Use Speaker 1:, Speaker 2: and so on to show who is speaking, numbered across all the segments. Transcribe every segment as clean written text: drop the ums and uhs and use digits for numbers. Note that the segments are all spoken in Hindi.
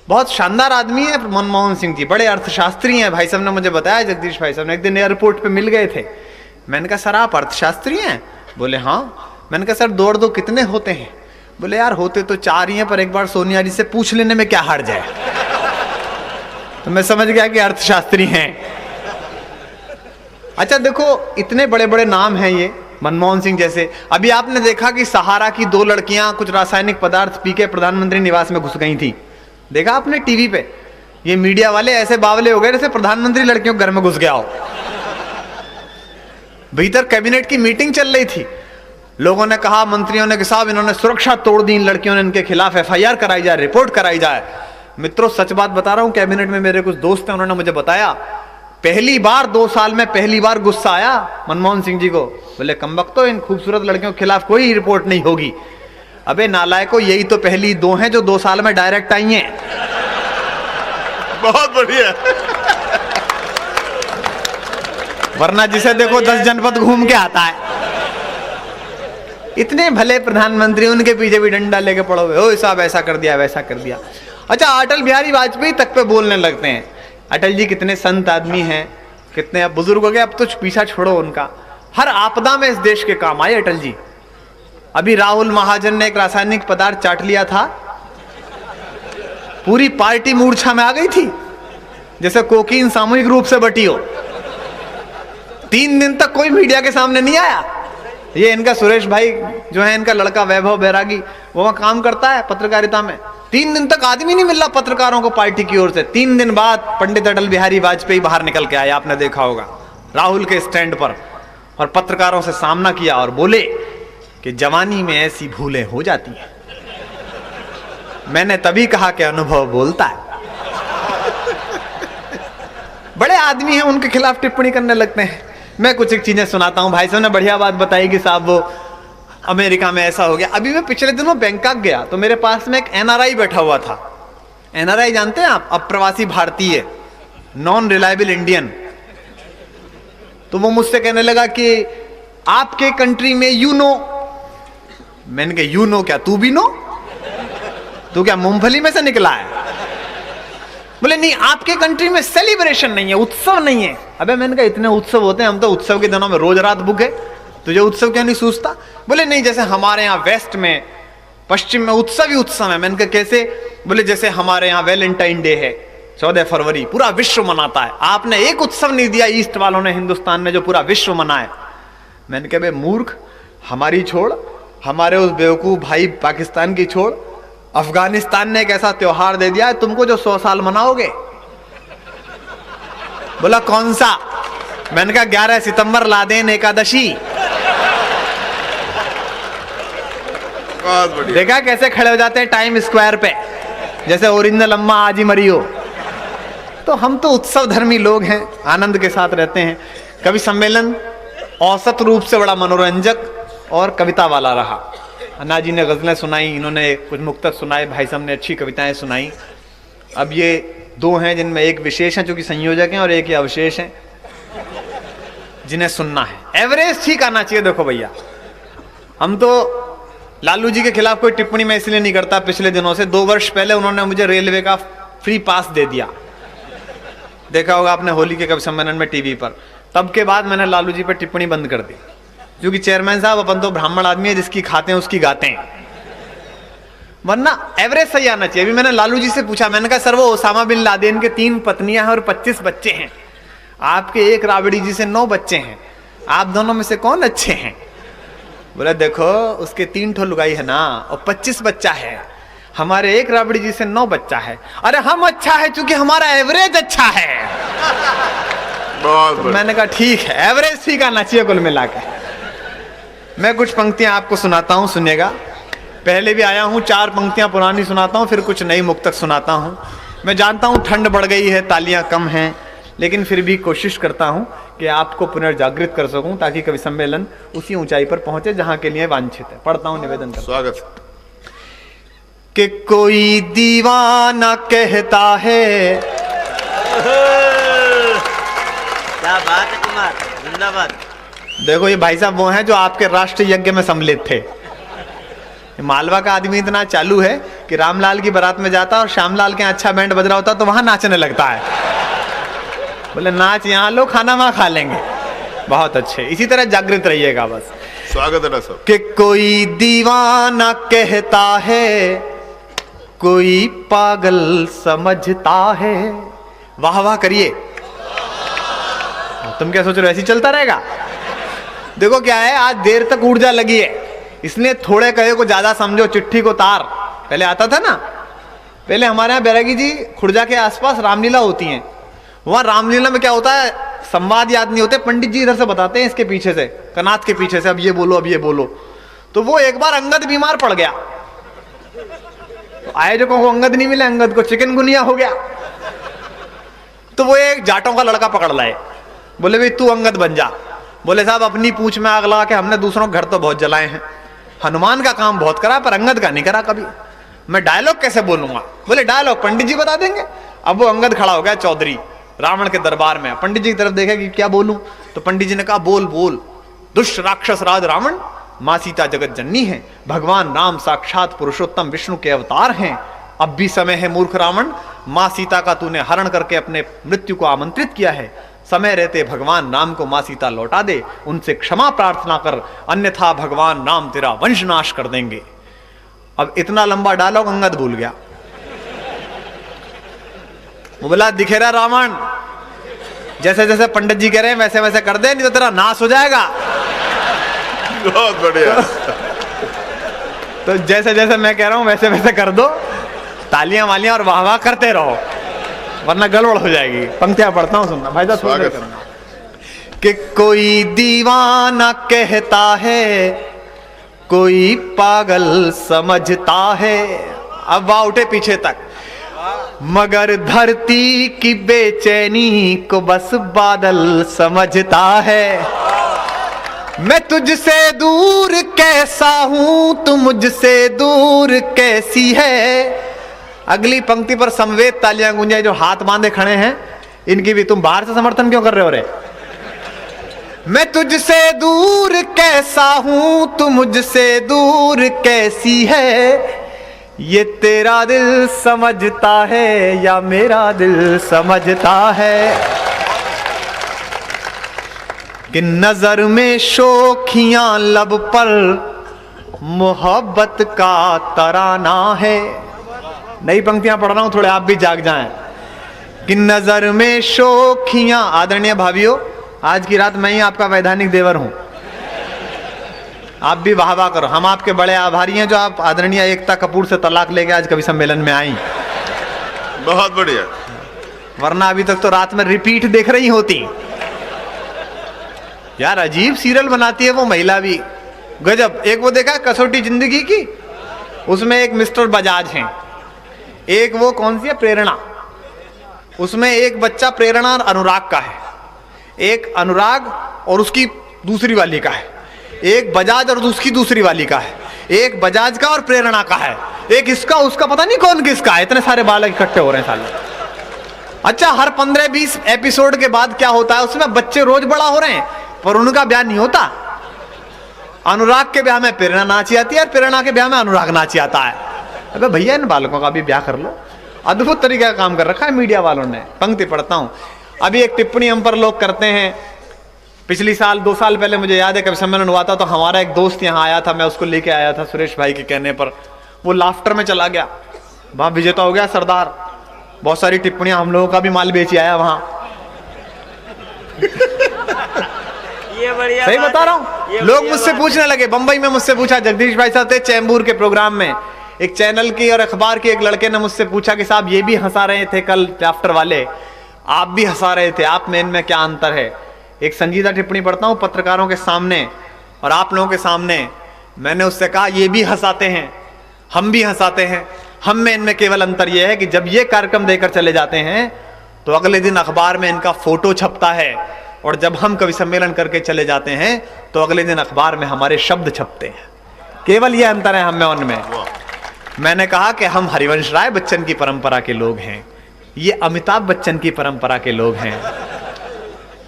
Speaker 1: बहुत शानदार आदमी है मनमोहन सिंह जी, बड़े अर्थशास्त्री हैं। भाई साहब ने मुझे बताया, जगदीश भाई साहब ने, एक दिन एयरपोर्ट पे मिल गए थे। मैंने कहा सर आप अर्थशास्त्री हैं? बोले हाँ। मैंने कहा सर 2 और 2 कितने होते हैं? बोले यार होते तो 4 ही हैं, पर एक बार सोनिया जी से पूछ लेने में क्या हार जाए। तो मैं समझ गया कि अर्थशास्त्री हैं। अच्छा देखो, इतने बड़े बड़े नाम हैं ये, मनमोहन सिंह जैसे। अभी आपने देखा कि सहारा की 2 लड़कियां कुछ रासायनिक पदार्थ पी के प्रधानमंत्री निवास में घुस गई थी, देखा आपने टीवी पे? ये मीडिया वाले ऐसे बावले हो गए जैसे प्रधानमंत्री लड़कियों के घर में घुस गया हो। भीतर कैबिनेट की मीटिंग चल रही थी, लोगों ने कहा, मंत्रियों ने कि साहब इन्होंने सुरक्षा तोड़ दी, इन लड़कियों ने, इनके खिलाफ FIR कराई जाए, रिपोर्ट कराई जाए। मित्रों सच बात बता रहा हूं, कैबिनेट में मेरे कुछ दोस्त हैं, उन्होंने मुझे बताया पहली बार 2 साल में पहली बार गुस्सा आया मनमोहन सिंह जी को। बोले कमबख्तो, इन खूबसूरत लड़कियों के खिलाफ कोई रिपोर्ट नहीं होगी। अबे नालायको, यही तो पहली 2 हैं जो 2 साल में डायरेक्ट आई हैं।
Speaker 2: बहुत बढ़िया।
Speaker 1: वरना जिसे देखो 10 जनपद घूम के आता है। इतने भले प्रधानमंत्री, उनके पीछे भी डंडा लेके पड़ो हुए, ओ साहब ऐसा कर दिया वैसा कर दिया। अच्छा अटल बिहारी वाजपेयी तक पे बोलने लगते हैं। अटल जी कितने संत आदमी हैं, कितने अब बुजुर्ग हो गए, अब तो पीछा छोड़ो उनका। हर आपदा में इस देश के काम आए अटल जी। अभी राहुल महाजन ने एक रासायनिक पदार्थ चाट लिया था, पूरी पार्टी मूर्छा में आ गई थी, जैसे कोकीन सामूहिक रूप से बटी हो। 3 दिन तक कोई मीडिया के सामने नहीं आया। ये इनका सुरेश भाई जो है, इनका लड़का वैभव बैरागी, वो वहां काम करता है पत्रकारिता में। 3 दिन तक आदमी नहीं मिल रहा पत्रकारों को पार्टी की ओर से। 3 दिन बाद पंडित अटल बिहारी वाजपेयी बाहर निकल के आए, आपने देखा होगा, राहुल के स्टैंड पर, और पत्रकारों से सामना किया और बोले कि जवानी में ऐसी भूलें हो जाती हैं। मैंने तभी कहा कि अनुभव बोलता है। बड़े आदमी हैं, उनके खिलाफ टिप्पणी करने लगते हैं। मैं कुछ एक चीजें सुनाता हूं। भाई साहब ने बढ़िया बात बताई कि साहब वो अमेरिका में ऐसा हो गया। अभी मैं पिछले दिनों बैंकॉक गया तो मेरे पास में एक NRI बैठा हुआ था। NRI जानते हैं आप? अप्रवासी भारतीय, नॉन रिलायबल इंडियन। तो वो मुझसे कहने लगा कि आपके कंट्री में यू नो। मैंने कहा यू नो क्या, तू भी नो? तू क्या मूंगफली में से निकला है? बोले नहीं, आपके कंट्री में सेलिब्रेशन नहीं है, उत्सव नहीं है। अबे मैंने कहा इतने उत्सव होते हैं, हम तो उत्सव के दिनों में रोज रात भूखे, तुझे उत्सव क्यों नहीं सूझता? बोले नहीं, जैसे हमारे यहाँ वेस्ट में, पश्चिम में उत्सव ही उत्सव है। मैंने कहा कैसे? बोले जैसे हमारे यहाँ वैलेंटाइन डे है 14 फरवरी, पूरा विश्व मनाता है। आपने एक उत्सव नहीं दिया ईस्ट वालों ने, हिंदुस्तान ने, जो पूरा विश्व मनाए। मैंने कहा बे मूर्ख, हमारी छोड़, हमारे उस बेवकूफ भाई पाकिस्तान की छोड़, अफगानिस्तान ने एक ऐसा त्योहार दे दिया है तुमको जो 100 साल मनाओगे। बोला कौन सा? मैंने कहा 11 सितंबर लादेन एकादशी। देखा कैसे खड़े हो जाते हैं टाइम स्क्वायर पे, जैसे ओरिजिनल अम्मा आज ही मरी हो। तो हम तो उत्सव धर्मी लोग हैं, आनंद के साथ रहते हैं। कवि सम्मेलन औसत रूप से बड़ा मनोरंजक और कविता वाला रहा। अन्ना जी ने गजलें सुनाई, इन्होंने कुछ मुक्तक सुनाए, भाई साहब ने अच्छी कविताएं सुनाई। अब ये 2 हैं जिनमें एक विशेष है चूंकि संयोजक हैं, और एक ये अवशेष हैं जिन्हें सुनना है। एवरेज ठीक आना चाहिए। देखो भैया, हम तो लालू जी के खिलाफ कोई टिप्पणी मैं इसलिए नहीं करता। पिछले दिनों से 2 वर्ष पहले उन्होंने मुझे रेलवे का फ्री पास दे दिया, देखा होगा आपने होली के कवि सम्मेलन में टीवी पर। तब के बाद मैंने लालू जी पर टिप्पणी बंद कर दी, क्योंकि चेयरमैन साहब अपन तो ब्राह्मण आदमी है, जिसकी खाते हैं उसकी गाते हैं। वरना एवरेज सही आना चाहिए। अभी मैंने लालू जी से पूछा, मैंने कहा सर वो ओसामा बिन लादेन के 3 पत्नियां हैं और 25 बच्चे हैं, आपके एक राबड़ी जी से 9 बच्चे हैं, आप दोनों में से कौन अच्छे हैं? बोला देखो उसके 3 ठो लुगाई है ना और 25 बच्चा है, हमारे एक राबड़ी जी से 9 बच्चा है। अरे हम अच्छा है क्योंकि हमारा एवरेज अच्छा है। तो मैंने कहा ठीक है, एवरेज ठीक आना चाहिए कुल मिलाकर। मैं कुछ पंक्तियां आपको सुनाता हूं, सुनिएगा। पहले भी आया हूं, 4 पंक्तियां पुरानी सुनाता हूं, फिर कुछ नई मुक्तक सुनाता हूं। मैं जानता हूं ठंड बढ़ गई है, तालियां कम हैं, लेकिन फिर भी कोशिश करता हूं कि आपको पुनर्जागृत कर सकूं, ताकि कवि सम्मेलन उसी ऊंचाई पर पहुंचे जहां के लिए वांछित है। पढ़ता हूं, निवेदन करता हूं।
Speaker 2: स्वागत।
Speaker 1: कि कोई दीवाना कहता है।
Speaker 3: क्या बात है कुमार, जिंदाबाद।
Speaker 1: देखो ये भाई साहब वो हैं जो आपके राष्ट्र यज्ञ में सम्मिलित थे। मालवा का आदमी इतना चालू है कि रामलाल की बारात में जाता और श्यामलाल के यहाँ अच्छा बैंड बज रहा होता तो वहां नाचने लगता है। बोले नाच यहाँ लो, खाना वहां खा लेंगे। बहुत अच्छे, इसी तरह जागृत रहिएगा बस।
Speaker 2: स्वागत है ना सब।
Speaker 1: कि कोई दीवाना कहता है, कोई पागल समझता है। वाह वाह करिए। तुम क्या सोच रहे हो, ऐसे ही चलता रहेगा? देखो क्या है, आज देर तक ऊर्जा लगी है, इसलिए थोड़े कहे को ज्यादा समझो, चिट्ठी को तार। पहले आता था ना, पहले हमारे यहाँ बैरागी जी खुर्जा के आसपास रामलीला होती है। वहां रामलीला में क्या होता है, संवाद याद नहीं होते, पंडित जी इधर से बताते हैं, इसके पीछे से, कनात के पीछे से, अब ये बोलो अब ये बोलो। तो वो एक बार अंगद बीमार पड़ गया, तो आयोजकों को अंगद नहीं मिला, अंगद को चिकनगुनिया हो गया। तो वो एक जाटों का लड़का पकड़ लाए, बोले भाई तू अंगद बन जा। बोले साहब अपनी पूंछ में आग लगा के हमने दूसरों के घर तो बहुत जलाए हैं, हनुमान का काम बहुत करा पर अंगद का नहीं करा कभी, मैं डायलॉग कैसे बोलूंगा? बोले डायलॉग पंडित जी बता देंगे। अब वो अंगद खड़ा हो गया चौधरी रावण के दरबार में, पंडित जी की तरफ देखा कि क्या बोलूं, तो पंडित जी ने कहा बोल बोल, दुष्ट राक्षस राज रावण, माँ सीता जगत जननी है, भगवान राम साक्षात पुरुषोत्तम विष्णु के अवतार हैं, अब भी समय है मूर्ख रावण, माँ सीता का तूने हरण करके अपने मृत्यु को आमंत्रित किया है, समय रहते भगवान राम को माँ सीता लौटा दे, उनसे क्षमा प्रार्थना कर, अन्यथा भगवान राम तेरा वंश नाश कर देंगे। अब इतना लंबा डायलॉग अंगद भूल गया। वो बोला दिखेरा रावण, जैसे जैसे पंडित जी कह रहे हैं वैसे वैसे कर दे, नहीं तो तेरा नाश हो जाएगा।
Speaker 2: बहुत बढ़िया।
Speaker 1: तो जैसे जैसे मैं कह रहा हूं वैसे वैसे कर दो, तालियां वालियां और वाह वाह करते रहो, वरना गड़बड़ हो जाएगी। पंक्तियां पढ़ता हूं, सुनना भाई साहब।
Speaker 2: स्वागत।
Speaker 1: कि कोई दीवाना कहता है, कोई पागल समझता है। अब वाह उठे पीछे तक, मगर धरती की बेचैनी को बस बादल समझता है। मैं तुझसे दूर कैसा हूं, तू मुझसे दूर कैसी है। अगली पंक्ति पर समवेत तालियां गूंजाई। जो हाथ बांधे खड़े हैं इनकी भी तुम बाहर से समर्थन क्यों कर रहे हो रे? मैं तुझसे दूर कैसा हूं, तू मुझसे दूर कैसी है, ये तेरा दिल समझता है या मेरा दिल समझता है। कि नजर में शोखियां लब पर मोहब्बत का तराना है। नई पंक्तियां पढ़ रहा हूं, थोड़े आप भी जाग जाएं। कि नजर में शोखियां, आदरणीय भावियों, आज की रात मैं ही आपका वैधानिक देवर हूं, आप भी वाह वाह करो। हम आपके बड़े आभारी हैं जो आप आदरणीय एकता कपूर से तलाक लेके आज कवि सम्मेलन में आई।
Speaker 2: बहुत बढ़िया।
Speaker 1: वरना अभी तक तो रात में रिपीट देख रही होती। यार अजीब सीरियल बनाती है वो महिला भी, गजब। एक वो देखा कसौटी जिंदगी की, उसमें एक मिस्टर बजाज हैं, एक वो कौन सी है प्रेरणा, उसमें एक बच्चा प्रेरणा और अनुराग का है, एक अनुराग और उसकी दूसरी वाली का है, एक बजाज और उसकी दूसरी वाली का है, एक बजाज का और प्रेरणा का है, एक इसका उसका, पता नहीं कौन किसका है। इतने सारे बालक इकट्ठे हो रहे हैं साले। अच्छा, हर 15-20 एपिसोड के बाद क्या होता है, उसमें बच्चे रोज बड़ा हो रहे हैं पर उनका ब्याह नहीं होता। अनुराग के ब्याह में प्रेरणा नाची आती है और प्रेरणा के ब्याह में अनुराग नाची आता है। अबे भैया इन बालकों का भी ब्याह कर लो। अद्भुत तरीके का काम कर रखा है मीडिया वालों ने। पंक्ति पढ़ता हूं, अभी एक टिप्पणी हम पर लोग करते हैं। पिछली साल 2 साल पहले मुझे याद है कवि सम्मेलन हुआ था, तो हमारा एक दोस्त यहाँ आया था, मैं उसको लेके आया था सुरेश भाई के कहने पर। वो लाफ्टर में चला गया, वहां विजेता हो गया सरदार, बहुत सारी टिप्पणियां, हम लोगों का भी माल बेची आया वहां।
Speaker 3: ये बढ़िया
Speaker 1: सही
Speaker 3: बात
Speaker 1: बता
Speaker 3: है।
Speaker 1: रहा हूं।
Speaker 3: ये
Speaker 1: लोग
Speaker 3: बढ़िया
Speaker 1: मुझसे
Speaker 3: बात
Speaker 1: पूछने लगे, बंबई में मुझसे पूछा, जगदीश भाई साहब थे चैम्बूर के प्रोग्राम में, एक चैनल की और अखबार के एक लड़के ने मुझसे पूछा कि साहब ये भी हंसा रहे थे कल लाफ्टर वाले, आप भी हंसा रहे थे, आप में इनमें क्या अंतर है। एक संजीदा टिप्पणी पढ़ता हूं पत्रकारों के सामने और आप लोगों के सामने। मैंने उससे कहा ये भी हंसाते हैं, हम भी हंसाते हैं, हम में इनमें केवल अंतर यह है कि जब ये कार्यक्रम देकर चले जाते हैं तो अगले दिन अखबार में इनका फोटो छपता है, और जब हम कवि सम्मेलन करके चले जाते हैं तो अगले दिन अखबार में हमारे शब्द छपते हैं। केवल यह अंतर है हम में उनमें। मैंने कहा कि हम हरिवंश राय बच्चन की परंपरा के लोग हैं, ये अमिताभ बच्चन की परंपरा के लोग हैं।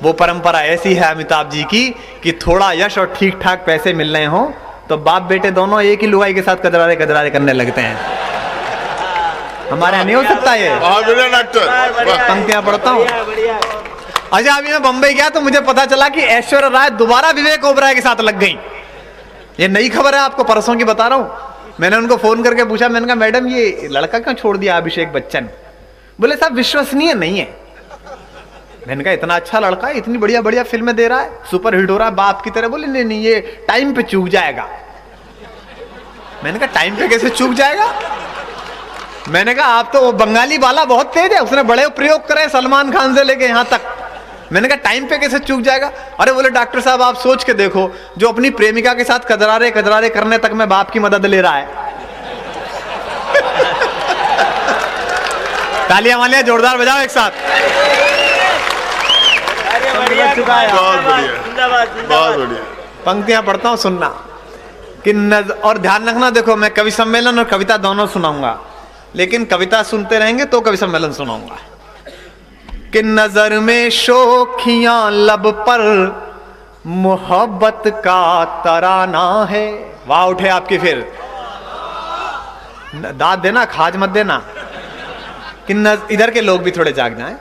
Speaker 1: वो परंपरा ऐसी है अमिताभ जी की कि थोड़ा यश और ठीक ठाक पैसे मिल रहे हो तो बाप बेटे दोनों एक ही लुगाई के साथ कजरारे कजरारे करने लगते हैं। हमारे यहाँ नहीं हो सकता ये।
Speaker 2: बहुत बढ़िया डॉक्टर, वाह।
Speaker 1: पंक्तियां पढ़ता हूँ।
Speaker 3: बढ़िया।
Speaker 1: अच्छा, अभी मैं बंबई गया तो मुझे पता चला कि ऐश्वर्या राय दोबारा विवेक ओबराय के साथ लग गई। ये नई खबर है, आपको परसों की बता रहा हूँ। मैंने उनको फोन करके पूछा, मैंने कहा मैडम ये लड़का क्यों छोड़ दिया अभिषेक बच्चन? बोले साहब विश्वसनीय नहीं है। मैंने कहा इतना अच्छा लड़का है, इतनी बढ़िया बढ़िया फिल्में दे रहा है, सुपर हिट हो रहा है बाप की तरह। बोले नहीं नहीं, ये टाइम पे चूक जाएगा। मैंने कहा टाइम पे कैसे चूक जाएगा? मैंने कहा आप तो वो बंगाली वाला बहुत तेज है, उसने बड़े प्रयोग करे सलमान खान से लेके यहां तक। मैंने कहा टाइम पे कैसे चूक जाएगा? अरे बोले डॉक्टर साहब आप सोच के देखो, जो अपनी प्रेमिका के साथ कजरारे कजरारे करने तक में बाप की मदद ले रहा है। तालियां वालियां जोरदार बजाओ एक साथ।
Speaker 2: बहुत बढ़िया, बहुत बढ़िया।
Speaker 1: पंक्तियां पढ़ता हूं, सुनना कि और ध्यान रखना, देखो मैं कवि सम्मेलन और कविता दोनों सुनाऊंगा, लेकिन कविता सुनते रहेंगे तो कवि सम्मेलन सुनाऊंगा। कि नजर में शोखियां लब पर मोहब्बत का तराना है। वाह उठे आपकी, फिर दाद देना, खाज मत देना। कि इधर के लोग भी थोड़े जाग जाएं।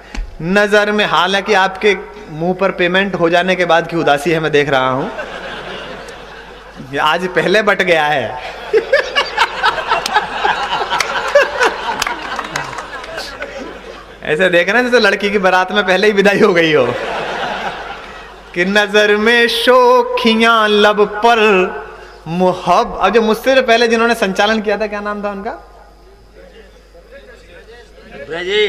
Speaker 1: नजर में, हालांकि आपके मुंह पर पेमेंट हो जाने के बाद की उदासी है, मैं देख रहा हूं। ये आज पहले बट गया है। ऐसे देख रहे हैं जैसे लड़की की बारात में पहले ही विदाई हो गई हो। कि नजर में शोखियां लब पर मुहब्बत। अब जो मुझसे पहले जिन्होंने संचालन किया था, क्या नाम था उनका?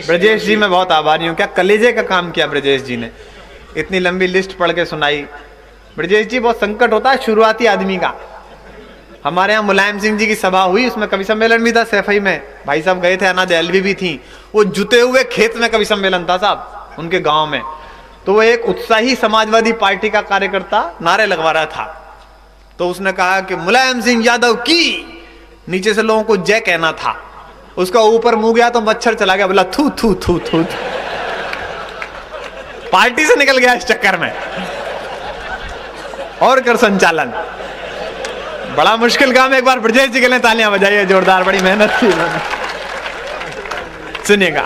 Speaker 1: ब्रजेश जी, मैं बहुत आभारी हूं। क्या कलेजे का काम किया ब्रजेश जी ने, इतनी लंबी लिस्ट पढ़ के सुनाई। ब्रजेश जी, बहुत संकट होता है शुरुआती आदमी का। हमारे यहाँ मुलायम सिंह जी की सभा हुई, उसमें कवि सम्मेलन भी था सैफई में, भाई साहब गए थे, अना दयालवी भी थी। वो जुते हुए खेत में कवि सम्मेलन था साहब, उनके गांव में। तो वो एक उत्साही समाजवादी पार्टी का कार्यकर्ता नारे लगवा रहा था। तो उसने कहा कि मुलायम सिंह यादव की, नीचे से लोगों को जय कहना था। उसका ऊपर मुंह गया तो मच्छर चला गया, बोला थू थू थू थू। पार्टी से निकल गया इस चक्कर में। और कर संचालन, बड़ा मुश्किल काम। एक बार ब्रजेश जी के लिए तालियां बजाइए जोरदार, बड़ी मेहनत की उन्होंने। सुनिएगा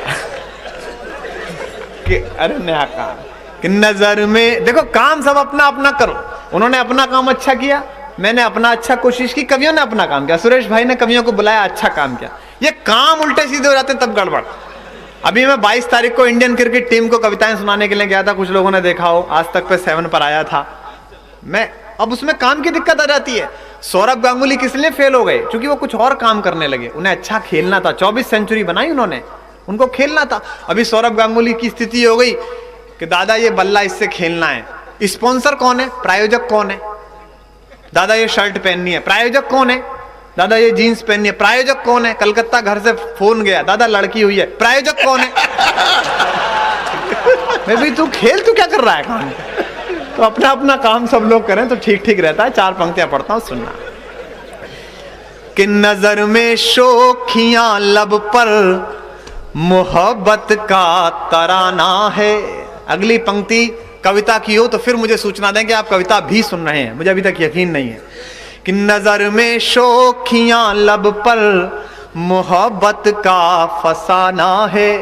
Speaker 1: कि अरे नया काम कि नजर में, देखो काम सब अपना अपना करो। उन्होंने अपना काम अच्छा किया, मैंने अपना अच्छा कोशिश की, कवियों ने अपना काम किया। सुरेश भाई ने कवियों को बुलाया, अच्छा काम किया। ये काम उल्टे सीधे हो जाते हैं तब गड़बड़। अभी मैं 22 तारीख को इंडियन क्रिकेट टीम को कविताएं सुनाने के लिए गया था, कुछ लोगों ने देखा हो, आज तक पे 7 पर आया था मैं। अब उसमें काम की दिक्कत आ जाती है। सौरभ गांगुली किस लिए फेल हो गए? क्योंकि वो कुछ और काम करने लगे। उन्हें अच्छा खेलना था, 24 सेंचुरी बनाई उन्होंने, उनको खेलना था। अभी सौरभ गांगुली की स्थिति हो गई कि दादा ये बल्ला इससे खेलना है, स्पॉन्सर कौन है, प्रायोजक कौन है? दादा ये शर्ट पहननी है, प्रायोजक कौन है? दादा ये जीन्स पहननी है, प्रायोजक कौन है? कलकत्ता घर से फोन गया, दादा लड़की हुई है, प्रायोजक कौन है? मैं भी, तू खेल, तू क्या कर रहा है काम? तो अपना अपना काम सब लोग करें तो ठीक ठीक रहता है। 4 पंक्तियां पढ़ता हूं, सुनना। कि नजर में शोखियां लब पर मोहब्बत का तराना है। अगली पंक्ति कविता की हो तो फिर मुझे सूचना दें कि आप कविता भी सुन रहे हैं, मुझे अभी तक यकीन नहीं है। कि नजर में शोखियां लब पर मोहब्बत का फसाना है।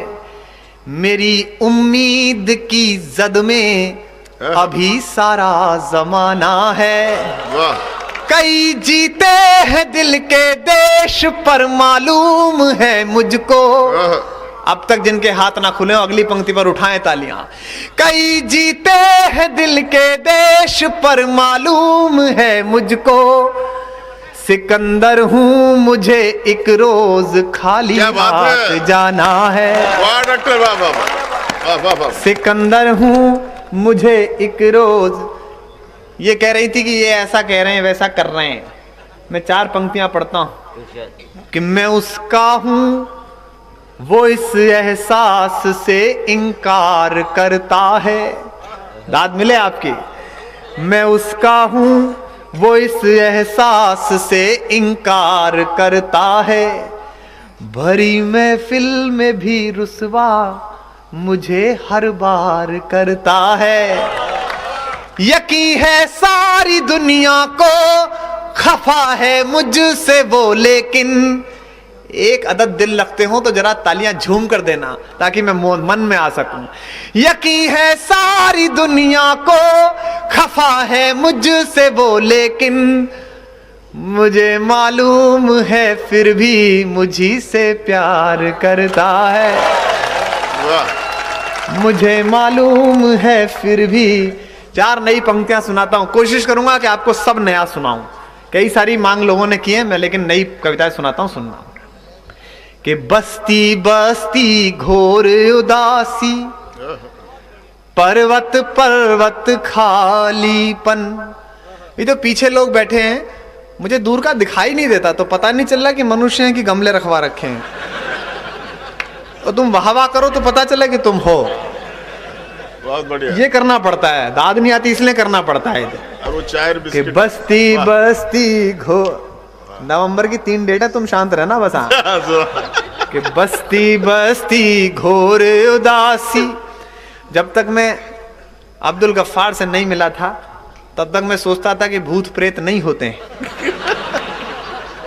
Speaker 1: मेरी उम्मीद की जद में अभी सारा जमाना है। कई जीते हैं दिल के देश पर मालूम है मुझको। अब तक जिनके हाथ ना खुले हो अगली पंक्ति पर उठाएं तालियां। कई जीते हैं दिल के देश पर मालूम है मुझको। सिकंदर हूं मुझे एक रोज खाली हाथ जाना है।
Speaker 2: वाह डॉक्टर, वाह वाह वाह वाह वाह।
Speaker 1: सिकंदर हूं मुझे एक रोज। ये कह रही थी कि ये ऐसा कह रहे हैं वैसा कर रहे हैं। मैं 4 पंक्तियां पढ़ता हूं। कि मैं उसका हूं वो इस एहसास से इनकार करता है। दाद मिले आपकी। मैं उसका हूं वो इस एहसास से इनकार करता है। भरी महफिल में भी रुसवा मुझे हर बार करता है। यकीन है सारी दुनिया को खफा है मुझसे वो, लेकिन एक अदद दिल रखते हो तो जरा तालियां झूम कर देना ताकि मैं मन में आ सकूं। यकीन है सारी दुनिया को खफा है मुझसे वो, लेकिन मुझे मालूम है फिर भी मुझी से प्यार करता है।
Speaker 2: वाह,
Speaker 1: मुझे मालूम है फिर भी। 4 नई पंक्तियां सुनाता हूं, कोशिश करूंगा कि आपको सब नया सुनाऊं। कई सारी मांग लोगों ने की है, मैं लेकिन नई कविताएं सुनाता हूं, सुनना। कि बस्ती बस्ती घोर उदासी, पर्वत पर्वत खालीपन। ये जो पीछे लोग बैठे हैं मुझे दूर का दिखाई नहीं देता, तो पता नहीं चल रहा कि मनुष्य हैं कि गमले रखवा रखे हैं। और तुम वाह वाह करो तो पता चले कि तुम हो।
Speaker 2: बहुत बढ़िया।
Speaker 1: ये करना पड़ता है, दाद नहीं आती इसलिए करना पड़ता है।
Speaker 2: और वो चाय और
Speaker 1: कि
Speaker 2: बिस्किट।
Speaker 1: बस्ती बस्ती घो, नवंबर की 3 डेट है, तुम शांत रहना बस। कि बस्ती बस्ती घोर उदासी। जब तक मैं अब्दुल गफ्फार से नहीं मिला था तब तक मैं सोचता था कि भूत प्रेत नहीं होते हैं।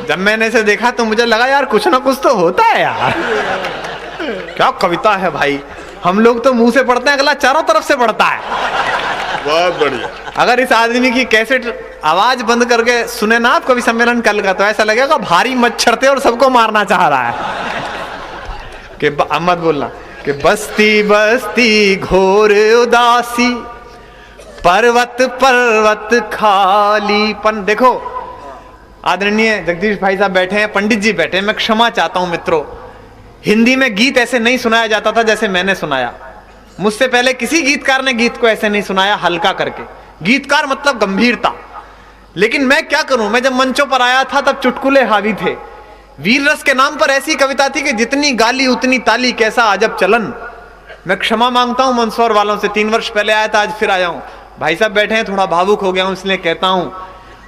Speaker 1: जब मैंने इसे देखा तो मुझे लगा यार कुछ ना कुछ तो होता है यार। क्या कविता है भाई, हम लोग तो मुंह से पढ़ते हैं, अगला चारों तरफ से पढ़ता है।
Speaker 2: बहुत बढ़िया। अगर
Speaker 1: इस आदमी की कैसेट आवाज बंद करके सुने ना आप कवि सम्मेलन कल का, तो ऐसा लगेगा भारी मच्छर थे और सबको मारना चाह रहा है। कि अहमद बोलना कि बस्ती बस्ती घोर उदासी, पर्वत पर्वत खालीपन। देखो आदरणीय जगदीश भाई साहब बैठे हैं, पंडित जी बैठे हैं, मैं क्षमा चाहता हूं मित्रों, हिंदी में गीत ऐसे नहीं सुनाया जाता था जैसे मैंने सुनाया। मुझसे पहले किसी गीतकार ने गीत को ऐसे नहीं सुनाया हल्का करके। गीतकार मतलब गंभीरता। लेकिन मैं क्या करूं, मैं जब मंचों पर आया था तब चुटकुले हावी थे। वीर रस के नाम पर ऐसी कविता थी कि जितनी गाली उतनी ताली, कैसा अजब चलन। मैं क्षमा मांगता हूं मंदसौर वालों से, 3 वर्ष पहले आया था, आज फिर आया हूं। भाई साहब बैठे हैं, थोड़ा भावुक हो गया हूं, इसलिए कहता हूं।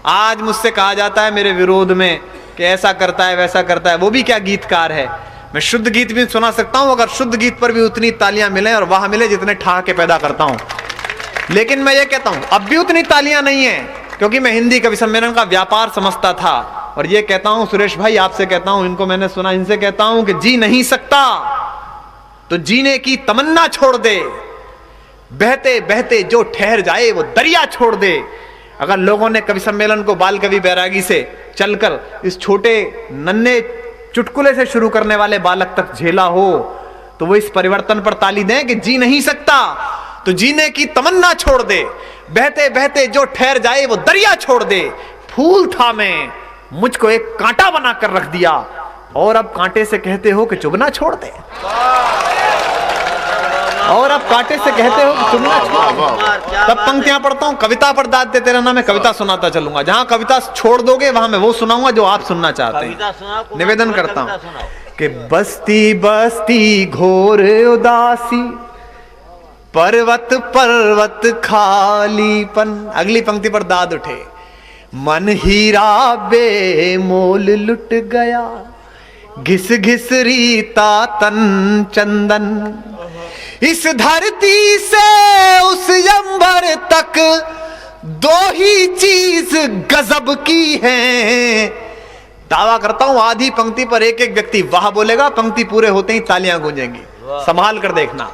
Speaker 1: आज मुझसे कहा जाता है मेरे विरोध में कि ऐसा करता है वैसा करता है, वो भी क्या गीतकार है। मैं शुद्ध गीत भी सुना सकता हूं अगर शुद्ध गीत पर भी उतनी तालियां मिले और वाह मिले जितने ठहाके पैदा करता हूं। लेकिन मैं ये कहता हूं अब भी उतनी तालियां नहीं है, क्योंकि मैं हिंदी कवि सम्मेलन का व्यापार समझता था। और ये कहता हूं सुरेश भाई, आपसे कहता हूं, इनको मैंने सुना, इनसे कहता हूं कि जी नहीं सकता तो जीने की तमन्ना छोड़ दे, बहते बहते जो ठहर जाए वो दरिया छोड़ दे। अगर लोगों ने कवि सम्मेलन को बाल कवि बैरागी से चलकर इस छोटे नन्हे चुटकुले से शुरू करने वाले बालक तक झेला हो, तो वो इस परिवर्तन पर ताली दें कि जी नहीं सकता तो जीने की तमन्ना छोड़ दे, बहते बहते जो ठहर जाए वो दरिया छोड़ दे। फूल था मैं, मुझको एक कांटा बना कर रख दिया, और अब कांटे से कहते हो कि चुभना छोड़ दे। और अब कांटे से कहते हो कि चुभना छोड़ दे। तब पंक्तियां पढ़ता हूं, कविता पर दाद देते रहना, मैं कविता सुनाता चलूंगा। जहां कविता छोड़ दोगे वहां मैं वो सुनाऊंगा जो आप सुनना चाहते हैं। निवेदन करता हूं कि बस्ती बस्ती घोर उदासी, पर्वत पर्वत खालीपन। अगली पंक्ति पर दाद उठे, मन हीरा बेमोल लुट गया, घिस घिस रीता तन चंदन। इस धरती से उस अंबर तक दो ही चीज गजब की है। दावा करता हूं आधी पंक्ति पर एक एक व्यक्ति वाह बोलेगा, पंक्ति पूरे होते ही तालियां गूंजेंगी। संभाल कर देखना।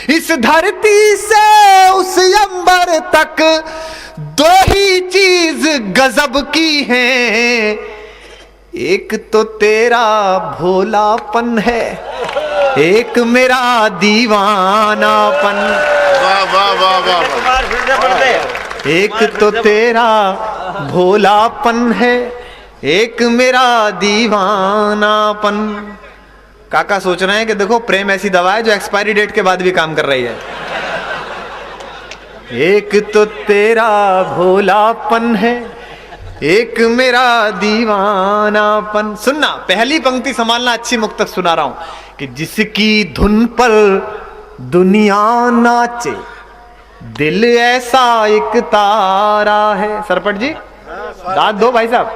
Speaker 1: इस धरती से उस अंबर तक दो ही चीज गजब की है, एक तो तेरा भोलापन है, एक मेरा दीवानापन।
Speaker 2: वाह वाह वाह वाह।
Speaker 1: एक तो तेरा भोलापन है, एक मेरा दीवानापन। काका सोच रहे हैं कि देखो प्रेम ऐसी दवा है जो एक्सपायरी डेट के बाद भी काम कर रही है। एक तो तेरा भोलापन है, एक मेरा दीवानापन। सुनना, पहली पंक्ति संभालना, अच्छी मुक्तक सुना रहा हूं कि जिसकी धुन पर दुनिया नाचे, दिल ऐसा एक तारा है। सरपट जी दाद दो भाई साहब,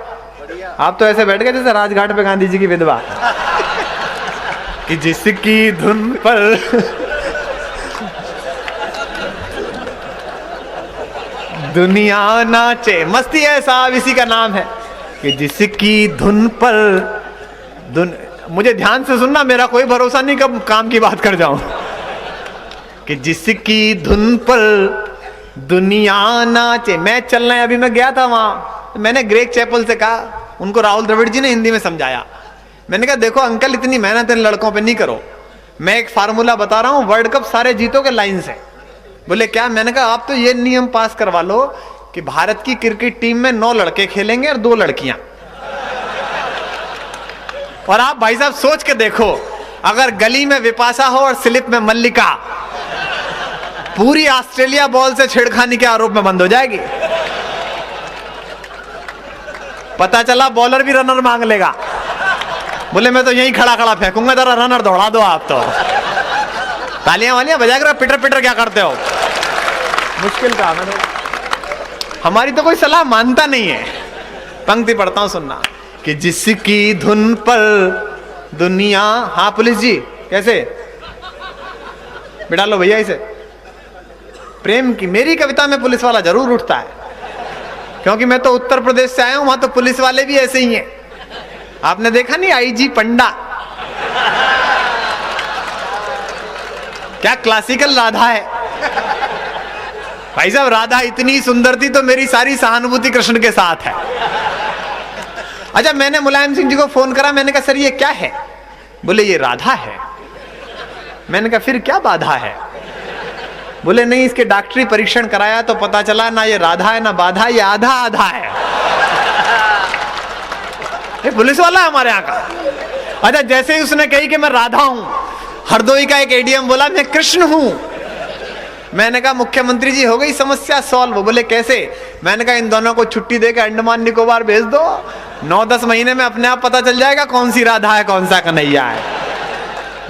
Speaker 1: आप तो ऐसे बैठ गए जैसे राजघाट पे गांधी जी की विधवा। कि जिसकी धुन पर दुनिया नाचे, मस्ती है साहब, इसी का नाम है। कि जिसकी धुन पर मुझे ध्यान से सुनना, मेरा कोई भरोसा नहीं कब काम की बात कर जाऊं। कि जिसकी धुन पर दुनिया नाचे। मैच चल रहा है, अभी मैं गया था वहां, मैंने ग्रेग चैपल से कहा, उनको राहुल द्रविड़ जी ने हिंदी में समझाया। मैंने कहा देखो अंकल, इतनी मेहनत इन लड़कों पे नहीं करो, मैं एक फार्मूला बता रहा हूं, वर्ल्ड कप सारे जीतोगे लाइन से। बोले क्या? मैंने कहा आप तो ये नियम पास करवा लो कि भारत की क्रिकेट टीम में 9 लड़के खेलेंगे और 2 लड़कियां। और आप भाई साहब सोच के देखो, अगर गली में विपाशा हो और स्लिप में मल्लिका, पूरी ऑस्ट्रेलिया बॉल से छेड़खानी के आरोप में बंद हो जाएगी। पता चला बॉलर भी रनर मांग लेगा, बोले मैं तो यहीं खड़ा खड़ा फेंकूंगा, जरा रनर दौड़ा दो आप। तो तालियां वालियां बजा कर पिटर पिटर क्या करते हो? मुश्किल काम है। हमारी तो कोई सलाह मानता नहीं है। पंक्ति पढ़ता हूं, सुनना। कि जिसकी धुन पर दुनिया, हाँ पुलिस जी कैसे बिठा लो भैया इसे। प्रेम की मेरी कविता में पुलिस वाला जरूर उठता है, क्योंकि मैं तो उत्तर प्रदेश से आया हूं, वहां तो पुलिस वाले भी ऐसे ही हैं। आपने देखा नहीं आईजी पंडा, क्या क्लासिकल राधा है भाई साहब। राधा इतनी सुंदर थी तो मेरी सारी सहानुभूति कृष्ण के साथ है। अच्छा, मैंने मुलायम सिंह जी को फोन करा, मैंने कहा सर ये क्या है? बोले ये राधा है। मैंने कहा फिर क्या बाधा है? बोले नहीं, इसके डॉक्टरी परीक्षण कराया तो पता चला ना ये राधा है ना बाधा, ये आधा आधा है। ये पुलिस वाला है हमारे यहाँ का। अच्छा, जैसे ही उसने कही कि मैं राधा हूं, हरदोई का एक एडीएम बोला मैं कृष्ण हूं। मैंने कहा मुख्यमंत्री जी हो गई समस्या सॉल्व। बोले कैसे? मैंने कहा इन दोनों को छुट्टी देकर अंडमान निकोबार भेज दो, 9-10 महीने में अपने आप पता चल जाएगा कौन सी राधा है कौन सा कन्हैया है।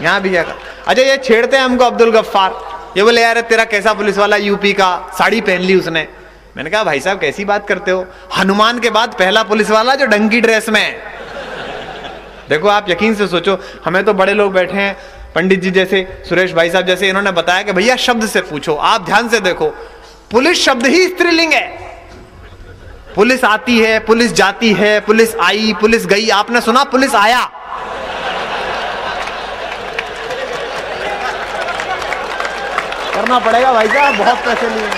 Speaker 1: यहाँ भी क्या? अच्छा, ये छेड़ते हैं हमको अब्दुल गफ्फार। ये बोले यार तेरा कैसा पुलिस वाला, यूपी का, साड़ी पहन ली उसने। मैंने कहा भाई साहब कैसी बात करते हो, हनुमान के बाद पहला पुलिस वाला जो ढंग की ड्रेस में है। देखो आप यकीन से सोचो, हमें तो बड़े लोग बैठे हैं, पंडित जी जैसे, सुरेश भाई साहब जैसे, इन्होंने बताया कि भैया शब्द से पूछो। आप ध्यान से देखो, पुलिस शब्द ही स्त्रीलिंग है। पुलिस आती है, पुलिस जाती है, पुलिस आई, पुलिस गई। आपने सुना पुलिस आया? करना पड़ेगा भाई साहब, बहुत पैसे लिए।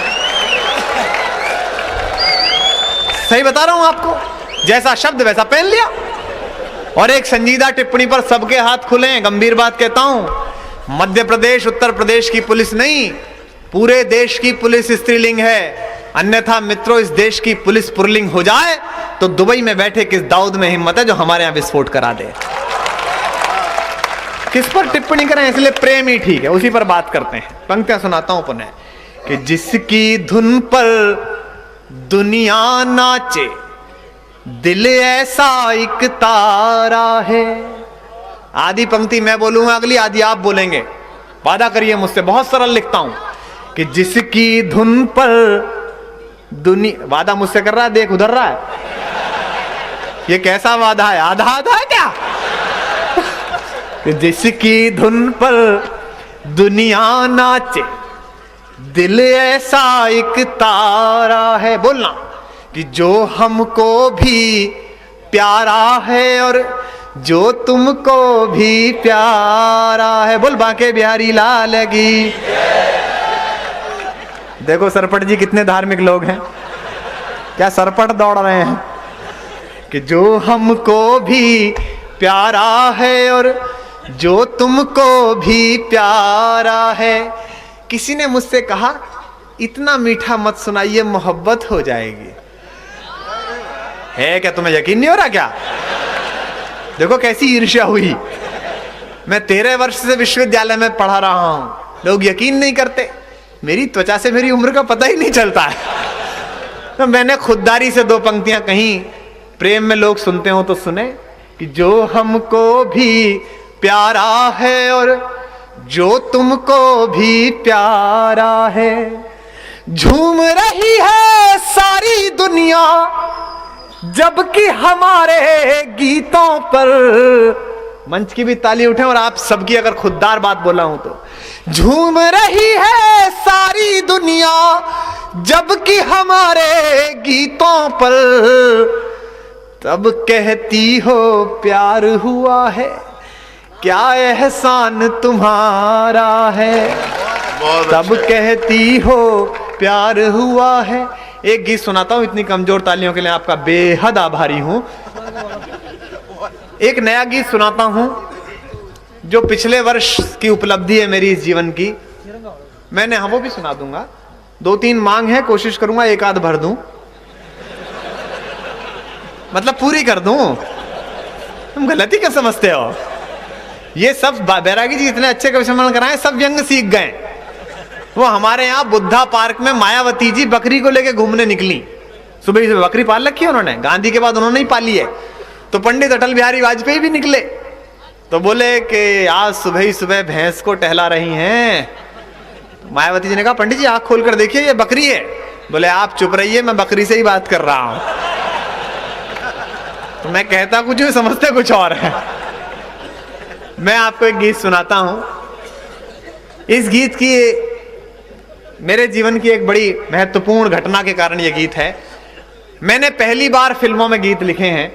Speaker 1: सही बता रहा हूं आपको, जैसा शब्द वैसा पहन लिया। और एक संजीदा टिप्पणी पर सबके हाथ खुले हैं। गंभीर बात कहता हूं, मध्य प्रदेश उत्तर प्रदेश की पुलिस नहीं, पूरे देश की पुलिस स्त्रीलिंग है। अन्यथा मित्रों, इस देश की पुलिस पुल्लिंग हो जाए तो दुबई में बैठे किस दाऊद में हिम्मत है जो हमारे यहां विस्फोट करा दे। किस पर टिप्पणी करें? इसलिए प्रेम ही ठीक है, उसी पर बात करते हैं। पंक्तियां सुनाता हूं पुनः। कि जिसकी धुन पर दुनिया नाचे, दिल ऐसा एक तारा है। आधी पंक्ति मैं बोलूंगा, अगली आधी आप बोलेंगे, वादा करिए मुझसे। बहुत सरल लिखता हूं कि जिसकी धुन पर दुनिया, वादा मुझसे कर रहा है, देख उधर रहा है। ये कैसा वादा है? आधा आधा है क्या? जिसकी धुन पर दुनिया नाचे, दिल ऐसा एक तारा है। बोलना कि जो हमको भी प्यारा है और जो तुमको भी प्यारा है। बोल बांके बिहारी लाल की। देखो सरपट जी कितने धार्मिक लोग हैं, क्या सरपट दौड़ रहे हैं। कि जो हमको भी प्यारा है और जो तुमको भी प्यारा है। किसी ने मुझसे कहा इतना मीठा मत सुनाइए, मोहब्बत हो जाएगी। है क्या? तुम्हें यकीन नहीं हो रहा क्या? देखो कैसी ईर्ष्या हुई। मैं 13 वर्ष से विश्वविद्यालय में पढ़ा रहा हूं, लोग यकीन नहीं करते। मेरी त्वचा से मेरी उम्र का पता ही नहीं चलता है। तो मैंने खुददारी से 2 पंक्तियां कहीं, प्रेम में लोग सुनते हो तो सुने। कि जो हमको भी प्यारा है और जो तुमको भी प्यारा है। झूम रही है सारी दुनिया जबकि हमारे गीतों पर। मंच की भी ताली उठे और आप सबकी अगर खुददार बात बोला हूं तो। झूम रही है सारी दुनिया जबकि हमारे गीतों पर। तब कहती हो प्यार हुआ है, क्या एहसान तुम्हारा है,
Speaker 2: बहुत
Speaker 1: तब
Speaker 2: अच्छा।
Speaker 1: कहती हो प्यार हुआ है। एक गीत सुनाता हूं, इतनी कमजोर तालियों के लिए आपका बेहद आभारी हूं। एक नया गीत सुनाता हूं जो पिछले वर्ष की उपलब्धि है मेरी इस जीवन की। मैंने वो भी सुना दूंगा, 2-3 मांग है, कोशिश करूंगा एक आध भर दूं, मतलब पूरी कर दूं। तुम गलती क्यों समझते हो? ये सब बैरागी जी इतने अच्छे कवि सम्मेलन कराए, सब व्यंग सीख गए। वो हमारे यहाँ बुद्धा पार्क में मायावती जी बकरी को लेके घूमने निकली। सुबह ही बकरी पाल रखी है उन्होंने, गांधी के बाद उन्होंने ही पाली है। तो पंडित अटल बिहारी वाजपेयी भी निकले, तो बोले कि आज सुबह ही सुबह भैंस को टहला रही हैं। मायावती जी ने कहा पंडित जी आंख खोल कर देखिए ये बकरी है। बोले आप चुप रहिए, मैं बकरी से ही बात कर रहा हूं। तो मैं कहता कुछ हूं, समझते कुछ और है। मैं आपको एक गीत सुनाता हूं। इस गीत की मेरे जीवन की एक बड़ी महत्वपूर्ण घटना के कारण यह गीत है। मैंने पहली बार फिल्मों में गीत लिखे हैं।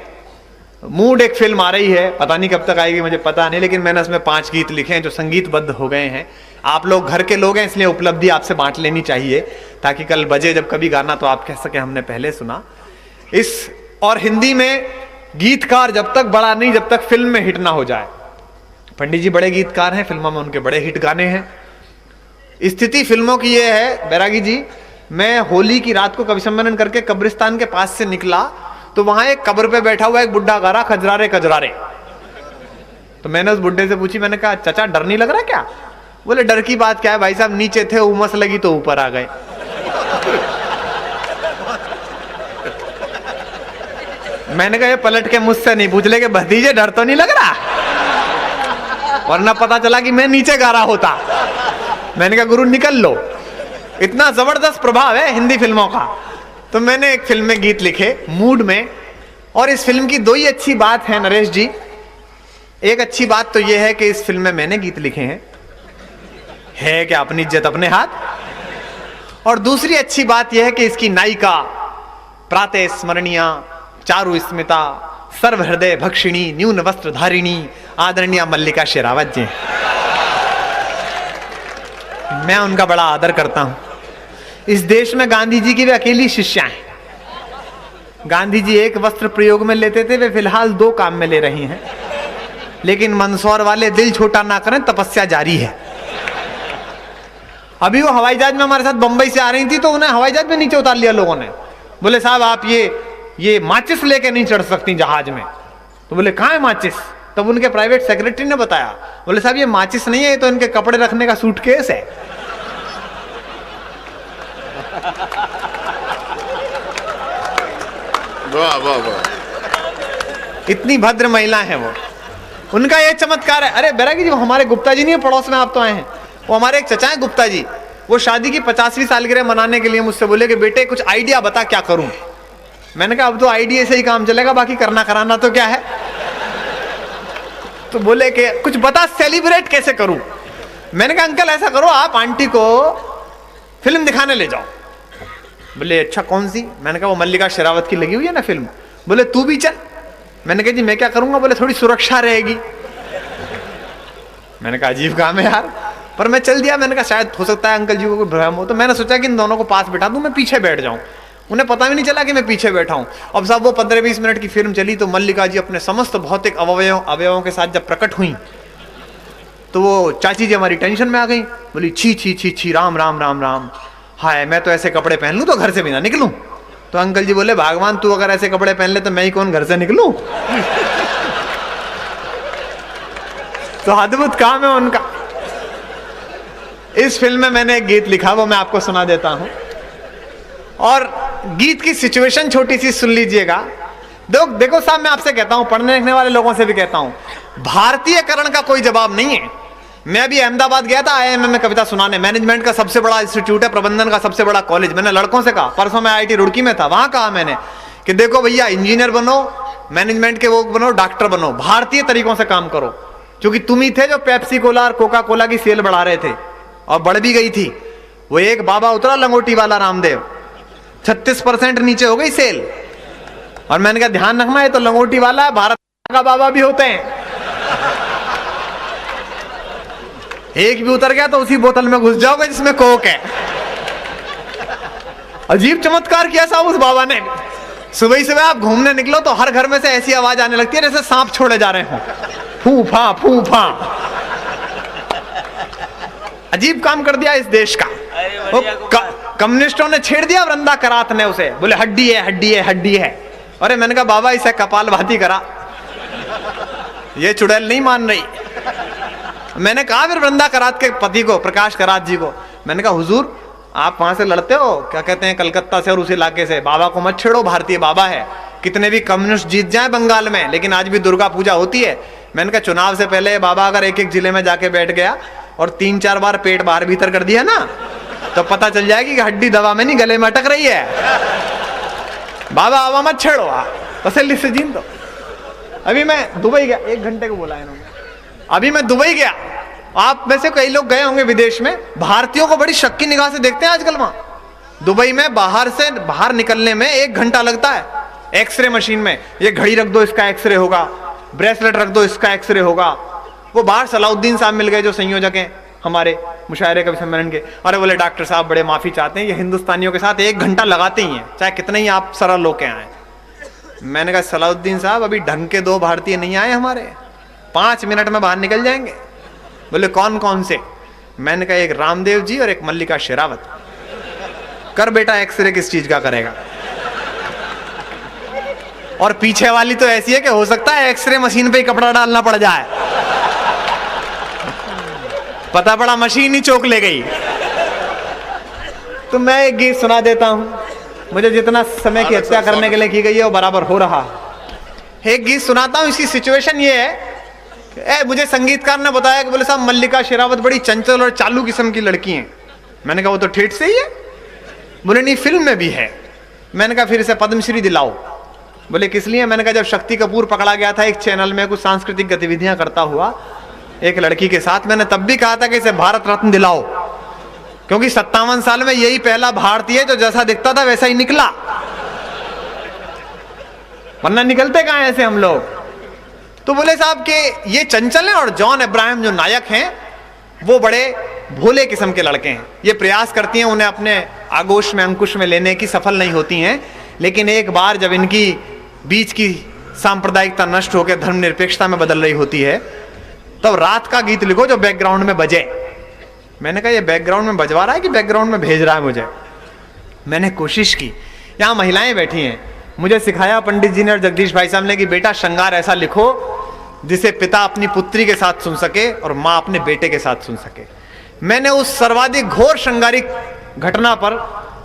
Speaker 1: मूड एक फिल्म आ रही है, पता नहीं कब तक आएगी मुझे पता नहीं, लेकिन मैंने उसमें 5 गीत लिखे हैं जो संगीतबद्ध हो गए हैं। आप लोग घर के लोग हैं, इसलिए उपलब्धि आपसे बांट लेनी चाहिए, ताकि कल बजे जब कभी गाना तो आप कह सके हमने पहले सुना। और हिंदी में गीतकार जब तक बड़ा नहीं, जब तक फिल्म में हिट ना हो जाए। पंडित जी बड़े गीतकार हैं, फिल्मों में उनके बड़े हिट गाने हैं। स्थिति फिल्मों की ये है बैरागी जी, मैं होली की रात को कवि सम्मेलन करके कब्रिस्तान के पास से निकला, तो वहां एक कब्र पे बैठा हुआ एक बुड्ढा गा रहा खजरारे खजरारे। तो मैंने उस बुड्ढे से पूछी, मैंने कहा चाचा डर नहीं लग रहा क्या? बोले डर की बात क्या है भाई साहब, नीचे थे उमस लगी तो ऊपर आ गए। मैंने कहा ये पलट के मुझसे नहीं पूछ ले कि भतीजे डर तो नहीं लग रहा, वरना पता चला कि मैं नीचे गा रहा होता। मैंने कहा गुरु निकल लो, इतना जबरदस्त प्रभाव है हिंदी फिल्मों का। तो मैंने एक फिल्म में गीत लिखे मूड में, और इस फिल्म की 2 ही अच्छी बात है नरेश जी। एक अच्छी बात तो यह है कि इस फिल्म में मैंने गीत लिखे हैं, है क्या अपनी इज्जत अपने हाथ। और दूसरी अच्छी बात यह है कि इसकी नायिका प्रातः स्मरणीय, चारु स्मिता, सर्व हृदय भक्षिणी, न्यून वस्त्र धारिणी आदरणीय मल्लिका शेरावत जी। मैं उनका बड़ा आदर करता हूं। इस देश में गांधी जी की वे अकेली शिष्या हैं। गांधी जी एक वस्त्र प्रयोग में लेते थे, वे फिलहाल 2 काम में ले रही हैं। लेकिन मंदसौर वाले दिल छोटा ना करें, तपस्या जारी है। अभी वो हवाई जहाज में हमारे साथ बंबई से आ रही थी, तो उन्हें हवाई जहाज में नीचे उतार लिया लोगों ने। बोले साहब आप ये माचिस लेके नहीं चढ़ सकती जहाज में। तो बोले कहां है माचिस? तब उनके प्राइवेट सेक्रेटरी ने बताया। बोले साहब ये माचिस नहीं है, ये तो इनके कपड़े रखने का सूटकेस है।
Speaker 2: वाह वाह वाह,
Speaker 1: इतनी भद्र महिला है वो, उनका ये चमत्कार है। अरे बैरागी जी वो हमारे गुप्ता जी नहीं है पड़ोस में, आप तो आए हैं। वो हमारे एक चचा है गुप्ता जी, वो शादी की 50वीं सालगिरह मनाने के लिए मुझसे बोले कि बेटे कुछ आइडिया बता क्या करूं। मैंने कहा अब तो आइडिया से ही काम चलेगा, बाकी करना कराना तो क्या है। तो बोले कि कुछ बता सेलिब्रेट कैसे करूं। मैंने कहा अंकल ऐसा करो आप आंटी को फिल्म दिखाने ले जाओ। बोले अच्छा कौन सी? मैंने कहा वो मल्लिका शेरावत की लगी हुई है ना फिल्म। बोले तू भी चल। मैंने कहा जी मैं क्या करूंगा? बोले थोड़ी सुरक्षा रहेगी। मैंने कहा अजीब काम है यार, पर मैं चल दिया। मैंने कहा शायद हो सकता है अंकल जी को कोई भ्रम हो, तो मैंने सोचा कि इन दोनों को पास बैठा दूं, मैं पीछे बैठ जाऊं। उन्हें पता भी नहीं चला कि मैं पीछे बैठा हूं। अब साहब वो 15-20 मिनट की फिल्म चली, तो मल्लिका जी अपने समस्त भौतिक अवयवों के साथ जब प्रकट हुई, तो वो चाची जी हमारी टेंशन में आ गई। बोली छी छी छी छी, राम राम राम राम, हाय मैं तो ऐसे कपड़े पहन लूं तो घर से भी ना निकलूं। तो अंकल जी बोले भगवान तू अगर ऐसे कपड़े पहन ले तो मैं ही कौन घर से निकलूं। तो अद्भुत काम है उनका। इस फिल्म में मैंने एक गीत लिखा, वो मैं आपको सुना देता हूं। और गीत की सिचुएशन छोटी सी सुन लीजिएगा। देखो साहब मैं आपसे कहता हूं, पढ़ने लिखने वाले लोगों से भी कहता हूं, भारतीयकरण का कोई जवाब नहीं है। मैं अभी अहमदाबाद गया था IIM में कविता सुनाने। मैनेजमेंट का सबसे बड़ा इंस्टीट्यूट है, प्रबंधन का सबसे बड़ा कॉलेज। मैंने लड़कों से कहा, परसों मैं IIT रुड़की में था, वहां कहा मैंने कि देखो भैया इंजीनियर बनो, मैनेजमेंट के वो बनो, डॉक्टर बनो, भारतीय तरीकों से काम करो। क्योंकि तुम ही थे जो पेप्सी कोला और कोका कोला की सेल बढ़ा रहे थे, और बढ़ भी गई थी। वो एक बाबा उतरा लंगोटी वाला रामदेव, 36% नीचे हो गई सेल। और मैंने कहा ध्यान रखना, ये तो लंगोटी वाला है, भारत का बाबा भी होते हैं। एक भी उतर गया तो उसी बोतल में घुस जाओगे जिसमें कोक है। अजीब चमत्कार किया साहब उस बाबा ने। सुबह ही सुबह आप घूमने निकलो तो हर घर में से ऐसी आवाज आने लगती है जैसे सांप छोड़े जा रहे हो, फू फा फू फा। अजीब काम कर दिया इस देश का। वो कम्युनिस्टों ने छेड़ दिया वृंदा करात ने उसे, बोले हड्डी है हड्डी है हड्डी है। अरे मैंने कहा बाबा इसे कपाल भाती करा, ये चुड़ैल नहीं मान रही। मैंने कहा फिर वृंदा करात के पति को, प्रकाश करात जी को, मैंने कहा हुजूर आप वहां से लड़ते हो, क्या कहते हैं, कलकत्ता से और उस इलाके से, बाबा को मत छेड़ो, भारतीय बाबा है। कितने भी कम्युनिस्ट जीत जाए बंगाल में, लेकिन आज भी दुर्गा पूजा होती है। मैंने कहा चुनाव से पहले बाबा अगर एक एक जिले में जाके बैठ गया और 3-4 बार पेट बाहर भीतर कर दिया ना, तो पता चल जाएगी कि हड्डी दवा में नहीं गले में अटक रही है। बाबा आवा मत छेड़ो, तसल्ली से जीन दो। अभी मैं दुबई गया, 1 घंटे को बोला इन्होंने, अभी मैं दुबई गया। आप में से कई लोग गए होंगे विदेश में, भारतीयों को बड़ी शक की निगाह से देखते हैं आजकल। वहां दुबई में बाहर निकलने में 1 घंटा लगता है। एक्सरे मशीन में ये घड़ी रख दो इसका एक्सरे होगा, ब्रेसलेट रख दो इसका एक्सरे होगा। वो बाहर सलाउद्दीन साहब मिल गए जो संयोजक हैं हमारे मुशायरे कवि सम्मेलन के। अरे बोले डॉक्टर साहब बड़े माफी चाहते हैं, ये हिंदुस्तानियों के साथ 1 घंटा लगाते ही हैं, चाहे कितने ही आप सरल लोग आए। मैंने कहा सलाउद्दीन साहब अभी ढंग के 2 भारतीय नहीं आए हमारे, 5 मिनट में बाहर निकल जाएंगे। बोले कौन कौन से? मैंने कहा एक रामदेव जी और एक मल्लिका शेरावत। कर बेटा एक्सरे किस चीज का करेगा? और पीछे वाली तो ऐसी है कि हो सकता है एक्सरे मशीन पे ही कपड़ा डालना पड़ जाए। पता पड़ा मशीन ही चौक ले गई। तो मैं एक गीत सुना देता हूं, मुझे जितना समय की हत्या करने के लिए की गई है वो बराबर हो रहा। एक गीत सुनाता हूं, इसकी सिचुएशन ये है। मुझे संगीतकार ने बताया कि बोले साहब मल्लिका शेरावत बड़ी चंचल और चालू किस्म की लड़की हैं। मैंने कहा वो तो ठेठ से ही है। बोले नहीं फिल्म में भी है। मैंने कहा फिर इसे पद्मश्री दिलाओ। बोले किस लिए? मैंने कहा जब शक्ति कपूर पकड़ा गया था एक चैनल में कुछ सांस्कृतिक गतिविधियां करता हुआ एक लड़की के साथ, मैंने तब भी कहा था कि इसे भारत रत्न दिलाओ, क्योंकि 57 साल में यही पहला भारतीय जो जैसा दिखता था वैसा ही निकला, वरना निकलते कहां ऐसे हम लोग। तो बोले साहब के ये चंचल हैं और जॉन अब्राहम जो नायक हैं वो बड़े भोले किस्म के लड़के हैं। ये प्रयास करती हैं उन्हें अपने आगोश में अंकुश में लेने की, सफल नहीं होती हैं। लेकिन एक बार जब इनकी बीच की सांप्रदायिकता नष्ट होकर धर्मनिरपेक्षता में बदल रही होती है, तब रात का गीत लिखो जो बैकग्राउंड में बजे। मैंने कहा ये बैकग्राउंड में बजवा रहा है कि बैकग्राउंड में भेज रहा है मुझे? मैंने कोशिश की, यहाँ महिलाएं बैठी हैं, मुझे सिखाया पंडित जी ने और जगदीश भाई साहब ने कि बेटा श्रृंगार ऐसा लिखो जिसे पिता अपनी पुत्री के साथ सुन सके और माँ अपने बेटे के साथ सुन सके। मैंने उस सर्वाधिक घोर श्रृंगारिक घटना पर,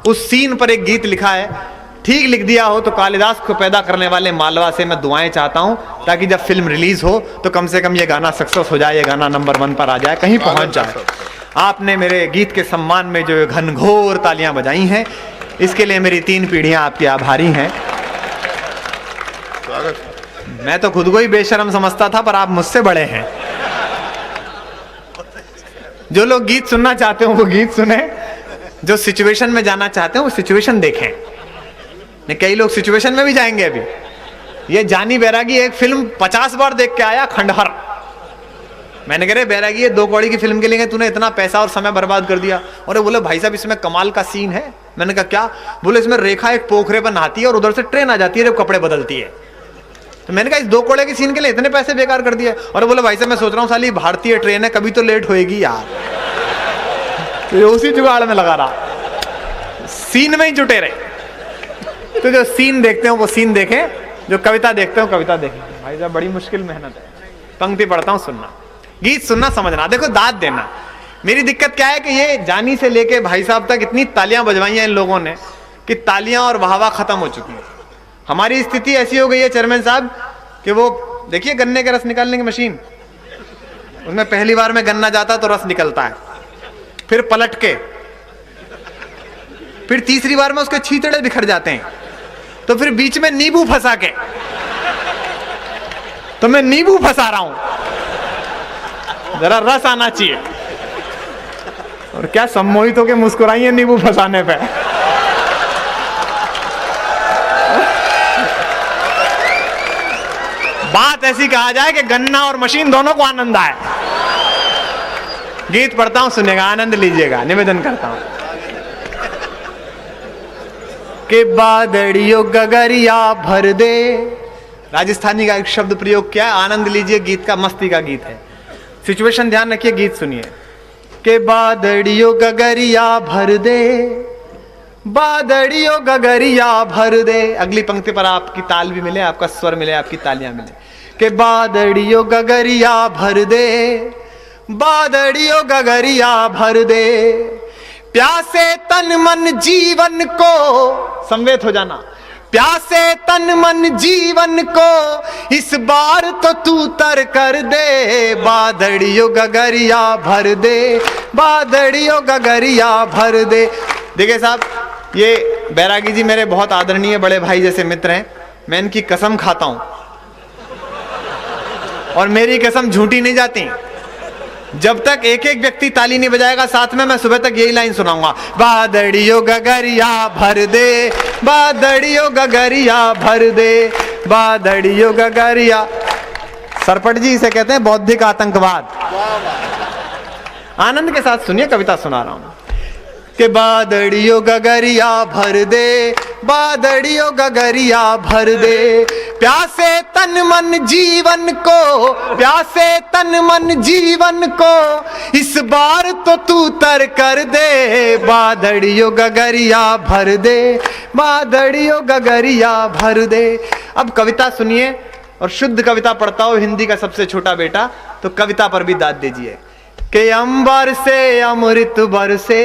Speaker 1: उस सीन पर एक गीत लिखा है। ठीक लिख दिया हो तो कालिदास को पैदा करने वाले मालवा से मैं दुआएं चाहता हूं, ताकि जब फिल्म रिलीज हो तो कम से कम ये गाना सक्सेस हो जाए, ये गाना नंबर 1 पर आ जाए, कहीं पहुंच जाए। आपने मेरे गीत के सम्मान में जो घनघोर तालियां बजाई हैं, इसके लिए मेरी 3 पीढ़ियां आपकी आभारी हैं। मैं तो खुद को ही बेशर्म समझता था, पर आप मुझसे बड़े हैं। जो लोग गीत सुनना चाहते हो वो गीत सुने, जो सिचुएशन में जाना चाहते हो वो सिचुएशन देखें। नहीं कई लोग सिचुएशन में भी जाएंगे। अभी ये जानी बैरागी एक फिल्म 50 बार देख के आया, खंडहर। मैंने कह रहे बैरागी ये 2 कौड़ी की फिल्म के लिए तूने इतना पैसा और समय बर्बाद कर दिया। और बोले भाई साहब इसमें कमाल का सीन है। मैंने कहा क्या? बोले इसमें रेखा एक पोखरे पर नहाती है और उधर से ट्रेन आ जाती है जब कपड़े बदलती है। तो मैंने कहा इस 2 कौड़े के सीन के लिए इतने पैसे बेकार कर दिए। और बोले भाई साहब मैं सोच रहा हूँ साली भारतीय ट्रेन है, कभी तो लेट होएगी यार। तो उसी जुगाड़ में लगा रहा, सीन में ही जुटे रहे। तो जो सीन देखते हो वो सीन देखें, जो कविता देखते हो कविता देखें। भाई साहब बड़ी मुश्किल मेहनत है। पंक्ति पढ़ता हूँ, सुनना, गीत सुनना, समझना, देखो दाद देना। मेरी दिक्कत क्या है कि ये जानी से लेके भाई साहब तक इतनी तालियां बजवाई हैं इन लोगों ने कि तालियां और वाहवा खत्म हो चुकी है। हमारी स्थिति ऐसी हो गई है चेयरमैन साहब कि वो देखिए गन्ने का रस निकालने की मशीन, उसमें पहली बार में गन्ना जाता तो रस निकलता है, फिर पलट के, फिर तीसरी बार में उसके छींतड़े बिखर जाते हैं, तो फिर बीच में नींबू फंसा के, तो मैं नींबू फंसा रहा हूं, जरा रस आना चाहिए। और क्या सम्मोहित होके मुस्कुराई है नींबू फंसाने पे। बात ऐसी कहा जाए कि गन्ना और मशीन दोनों को आनंद आए। गीत पढ़ता हूं, सुनेगा, आनंद लीजिएगा, निवेदन करता हूं। के बादड़ियो गगरिया भर दे, राजस्थानी का एक शब्द प्रयोग किया, आनंद लीजिए, गीत का मस्ती का गीत है। सिचुएशन ध्यान रखिए, गीत सुनिए। के बादड़ियो गगरिया भर दे, बादड़ियो गगरिया भर दे। अगली पंक्ति पर आपकी ताल भी मिले, आपका स्वर मिले, आपकी तालियां मिले। के बादड़ियो गगरिया भर दे, बादड़ियो गगरिया भर दे, प्यासे तन मन जीवन को, संवेद हो जाना, प्यासे तन मन जीवन को इस बार तो तू तर कर दे, बादड़ियो गगरिया भर दे, बादड़ियो गगरिया भर दे। देखिए साहब, ये बैरागी जी मेरे बहुत आदरणीय बड़े भाई जैसे मित्र हैं, मैं इनकी कसम खाता हूं और मेरी कसम झूठी नहीं जाती। जब तक एक एक व्यक्ति ताली नहीं बजाएगा साथ में, मैं सुबह तक यही लाइन सुनाऊंगा, बादड़ियो गगरिया भर दे, बादड़ियो गगरिया भर दे, बादड़ियो गगरिया। सरपट जी इसे कहते हैं बौद्धिक आतंकवाद। आनंद के साथ सुनिए, कविता सुना रहा हूं। के बादड़ियो गगरिया भर दे, बादड़ियो गगरिया भर दे, प्यासे तन मन जीवन को, प्यासे तन मन जीवन को इस बार तो तू तर कर दे, बादड़ियो गगरिया भर दे, बादड़ियो गगरिया भर दे। अब कविता सुनिए, और शुद्ध कविता पढ़ता हो, हिंदी का सबसे छोटा बेटा, तो कविता पर भी दाद दीजिए। के अंबर से अमृत बरसे,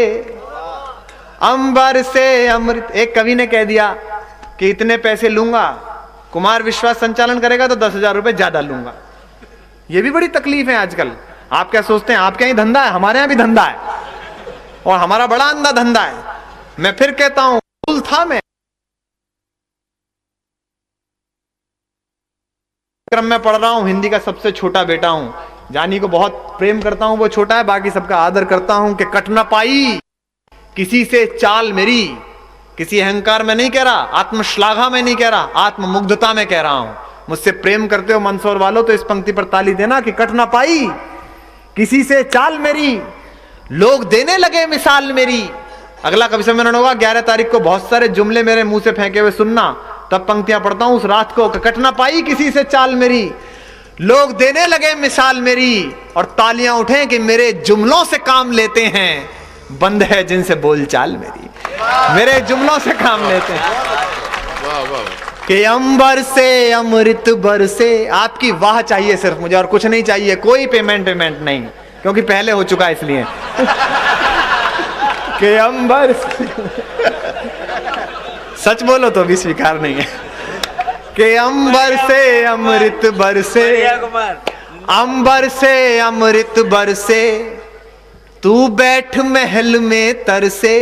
Speaker 1: अंबर से अमृत। एक कवि ने कह दिया कि इतने पैसे लूंगा, कुमार विश्वास संचालन करेगा तो 10,000 रुपए ज्यादा लूंगा। ये भी बड़ी तकलीफ है आजकल। आप क्या सोचते हैं आपके यहां धंधा है? हमारे यहां भी धंधा है, और हमारा बड़ा अंधा धंधा है। मैं फिर कहता हूं, भूल था मैं क्रम में पढ़ रहा हूं, हिंदी का सबसे छोटा बेटा हूं, जानी को बहुत प्रेम करता हूं, वो छोटा है, बाकी सबका आदर करता हूं। कि कट ना पाई किसी से चाल मेरी, किसी अहंकार में नहीं कह रहा, आत्मश्लाघा में नहीं कह रहा, आत्ममुग्धता में कह रहा हूं। मुझसे प्रेम करते हो मंदसौर वालों तो इस पंक्ति पर ताली देना कि कट ना पाई किसी से चाल मेरी, लोग देने लगे मिसाल मेरी। अगला कवि सम्मेलन होगा 11 तारीख को, बहुत सारे जुमले मेरे मुंह से फेंके हुए सुनना, तब पंक्तियां पढ़ता हूं उस रात को। कट ना पाई किसी से चाल मेरी, लोग देने लगे मिसाल मेरी, और तालियां उठे कि मेरे जुमलों से काम लेते हैं, बंद है जिनसे बोलचाल मेरी, मेरे जुमलों से काम लेते हैं।
Speaker 2: वाह वाह।
Speaker 1: कि अंबर से अमृत बरसे, आपकी वाह चाहिए सिर्फ मुझे, और कुछ नहीं चाहिए, कोई पेमेंट नहीं, क्योंकि पहले हो चुका है इसलिए। कि अंबर से सच बोलो तो भी स्वीकार नहीं है। कि अंबर से अमृत बरसे, अंबर से अमृत बरसे, तू बैठ महल में तरसे।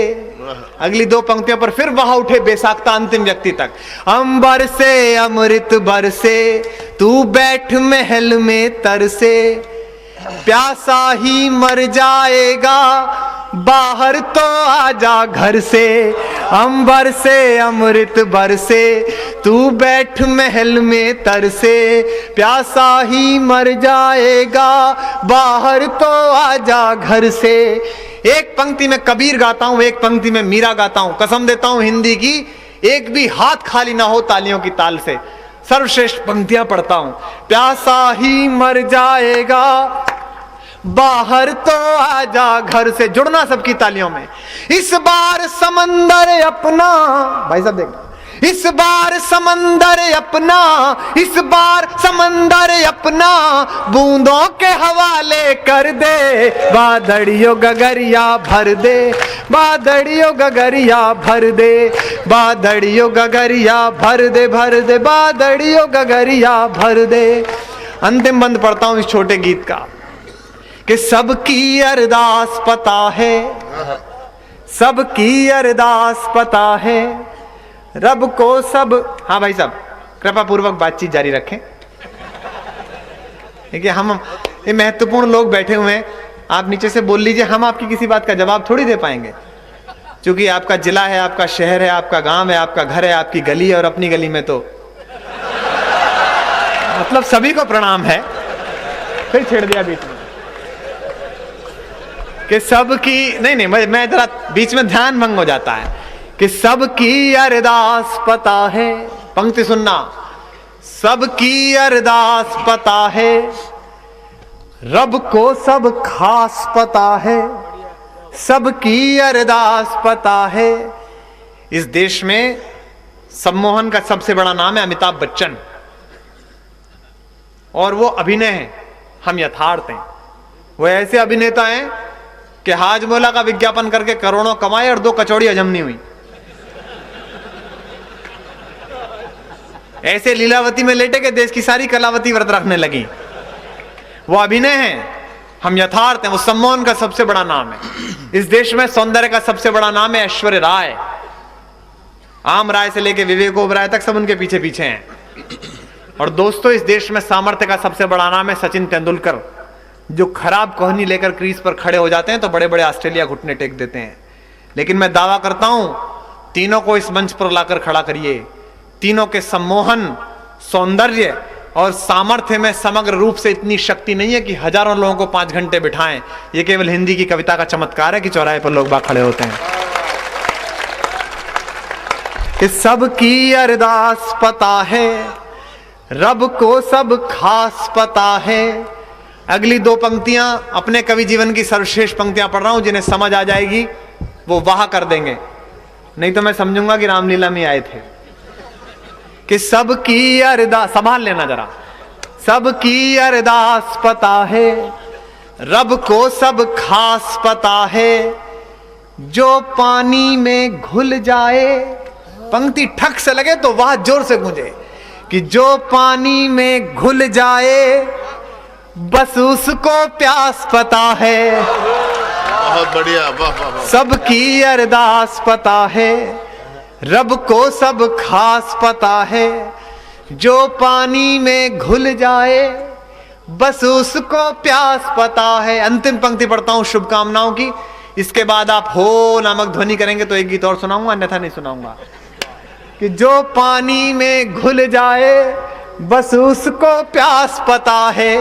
Speaker 1: अगली दो पंक्तियों पर फिर वहां उठे बेसाख्ता अंतिम व्यक्ति तक। अंबर से अमृत बरसे, तू बैठ महल में तरसे, प्यासा ही मर जाएगा बाहर तो आजा घर से। अंबर से अमृत बरसे, तू बैठ महल में तरसे, प्यासा ही मर जाएगा बाहर तो आजा घर से। एक पंक्ति में कबीर गाता हूं, एक पंक्ति में मीरा गाता हूं, कसम देता हूं हिंदी की एक भी हाथ खाली ना हो तालियों की ताल से, सर्वश्रेष्ठ पंक्तियां पढ़ता हूं। प्यासा ही मर जाएगा बाहर तो आजा घर से, जुड़ना सबकी तालियों में। इस बार समंदर अपना, भाई साहब देखना, इस बार समंदर अपना, इस बार समंदर अपना बूंदों के हवाले कर दे, बादड़ियों गगरिया भर दे, बादड़ियों गगरिया भर दे, बादड़ियों गगरिया भर दे, भर दे, बादड़ियों गगरिया भर दे। अंतिम बंद पढ़ता हूं इस छोटे गीत का कि सबकी अरदास पता है, सबकी अरदास पता है, रब को सब। हाँ भाई साहब, कृपा पूर्वक बातचीत जारी रखें। देखिए हम ये महत्वपूर्ण लोग बैठे हुए हैं, आप नीचे से बोल लीजिए, हम आपकी किसी बात का जवाब थोड़ी दे पाएंगे, क्योंकि आपका जिला है, आपका शहर है, आपका गांव है, आपका घर है, आपकी गली है, और अपनी गली में तो मतलब सभी को प्रणाम है। फिर छेड़ दिया बीच में। कि सबकी, नहीं मैं जरा बीच में ध्यान भंग हो जाता है, कि सबकी अरदास पता है, पंक्ति सुनना, सबकी अरदास पता है, रब को सब खास पता है, सबकी अरदास पता है। इस देश में सम्मोहन का सबसे बड़ा नाम है अमिताभ बच्चन, और वो अभिनय है, हम यथार्थ हैं। वो ऐसे अभिनेता हैं कि हाजमोला का विज्ञापन करके करोड़ों कमाए और 2 कचौड़ी हजम नहीं हुई। ऐसे लीलावती में लेटे के देश की सारी कलावती व्रत रखने लगी। वो अभिनय है, हम यथार्थ हैं। वो सम्मोहन का सबसे बड़ा नाम है। इस देश में सौंदर्य का सबसे बड़ा नाम है ऐश्वर्य राय। आम राय से लेके विवेक ओबराय तक सब उनके पीछे पीछे हैं। और दोस्तों, इस देश में सामर्थ्य का सबसे बड़ा नाम है सचिन तेंदुलकर, जो खराब कोहनी लेकर क्रीज पर खड़े हो जाते हैं तो बड़े बड़े ऑस्ट्रेलिया घुटने टेक देते हैं। लेकिन मैं दावा करता हूं, तीनों को इस मंच पर लाकर खड़ा करिए, तीनों के सम्मोहन, सौंदर्य और सामर्थ्य में समग्र रूप से इतनी शक्ति नहीं है कि हजारों लोगों को 5 घंटे बिठाएं। यह केवल हिंदी की कविता का चमत्कार है कि चौराहे पर लोग बाग खड़े होते हैं। कि सबकी अरदास पता है, रब को सब खास पता है। अगली 2 पंक्तियां अपने कवि जीवन की सर्वश्रेष्ठ पंक्तियां पढ़ रहा हूं, जिन्हें समझ आ जाएगी वो वाह कर देंगे, नहीं तो मैं समझूंगा कि रामलीला में आए थे। कि सबकी अरदास, संभाल लेना जरा, सबकी अरदास पता है, रब को सब खास पता है, जो पानी में घुल जाए, पंक्ति ठक से लगे तो वाह जोर से गूंजे, कि जो पानी में घुल जाए बस उसको प्यास पता है।
Speaker 2: बहुत बढ़िया, वाह वाह वाह।
Speaker 1: सबकी अरदास पता है, रब को सब खास पता है, जो पानी में घुल जाए बस उसको प्यास पता है। अंतिम पंक्ति पढ़ता हूं शुभकामनाओं की, इसके बाद आप हो नामक ध्वनि करेंगे तो एक गीत और सुनाऊंगा, अन्यथा नहीं सुनाऊंगा। कि जो पानी में घुल जाए बस उसको प्यास पता है,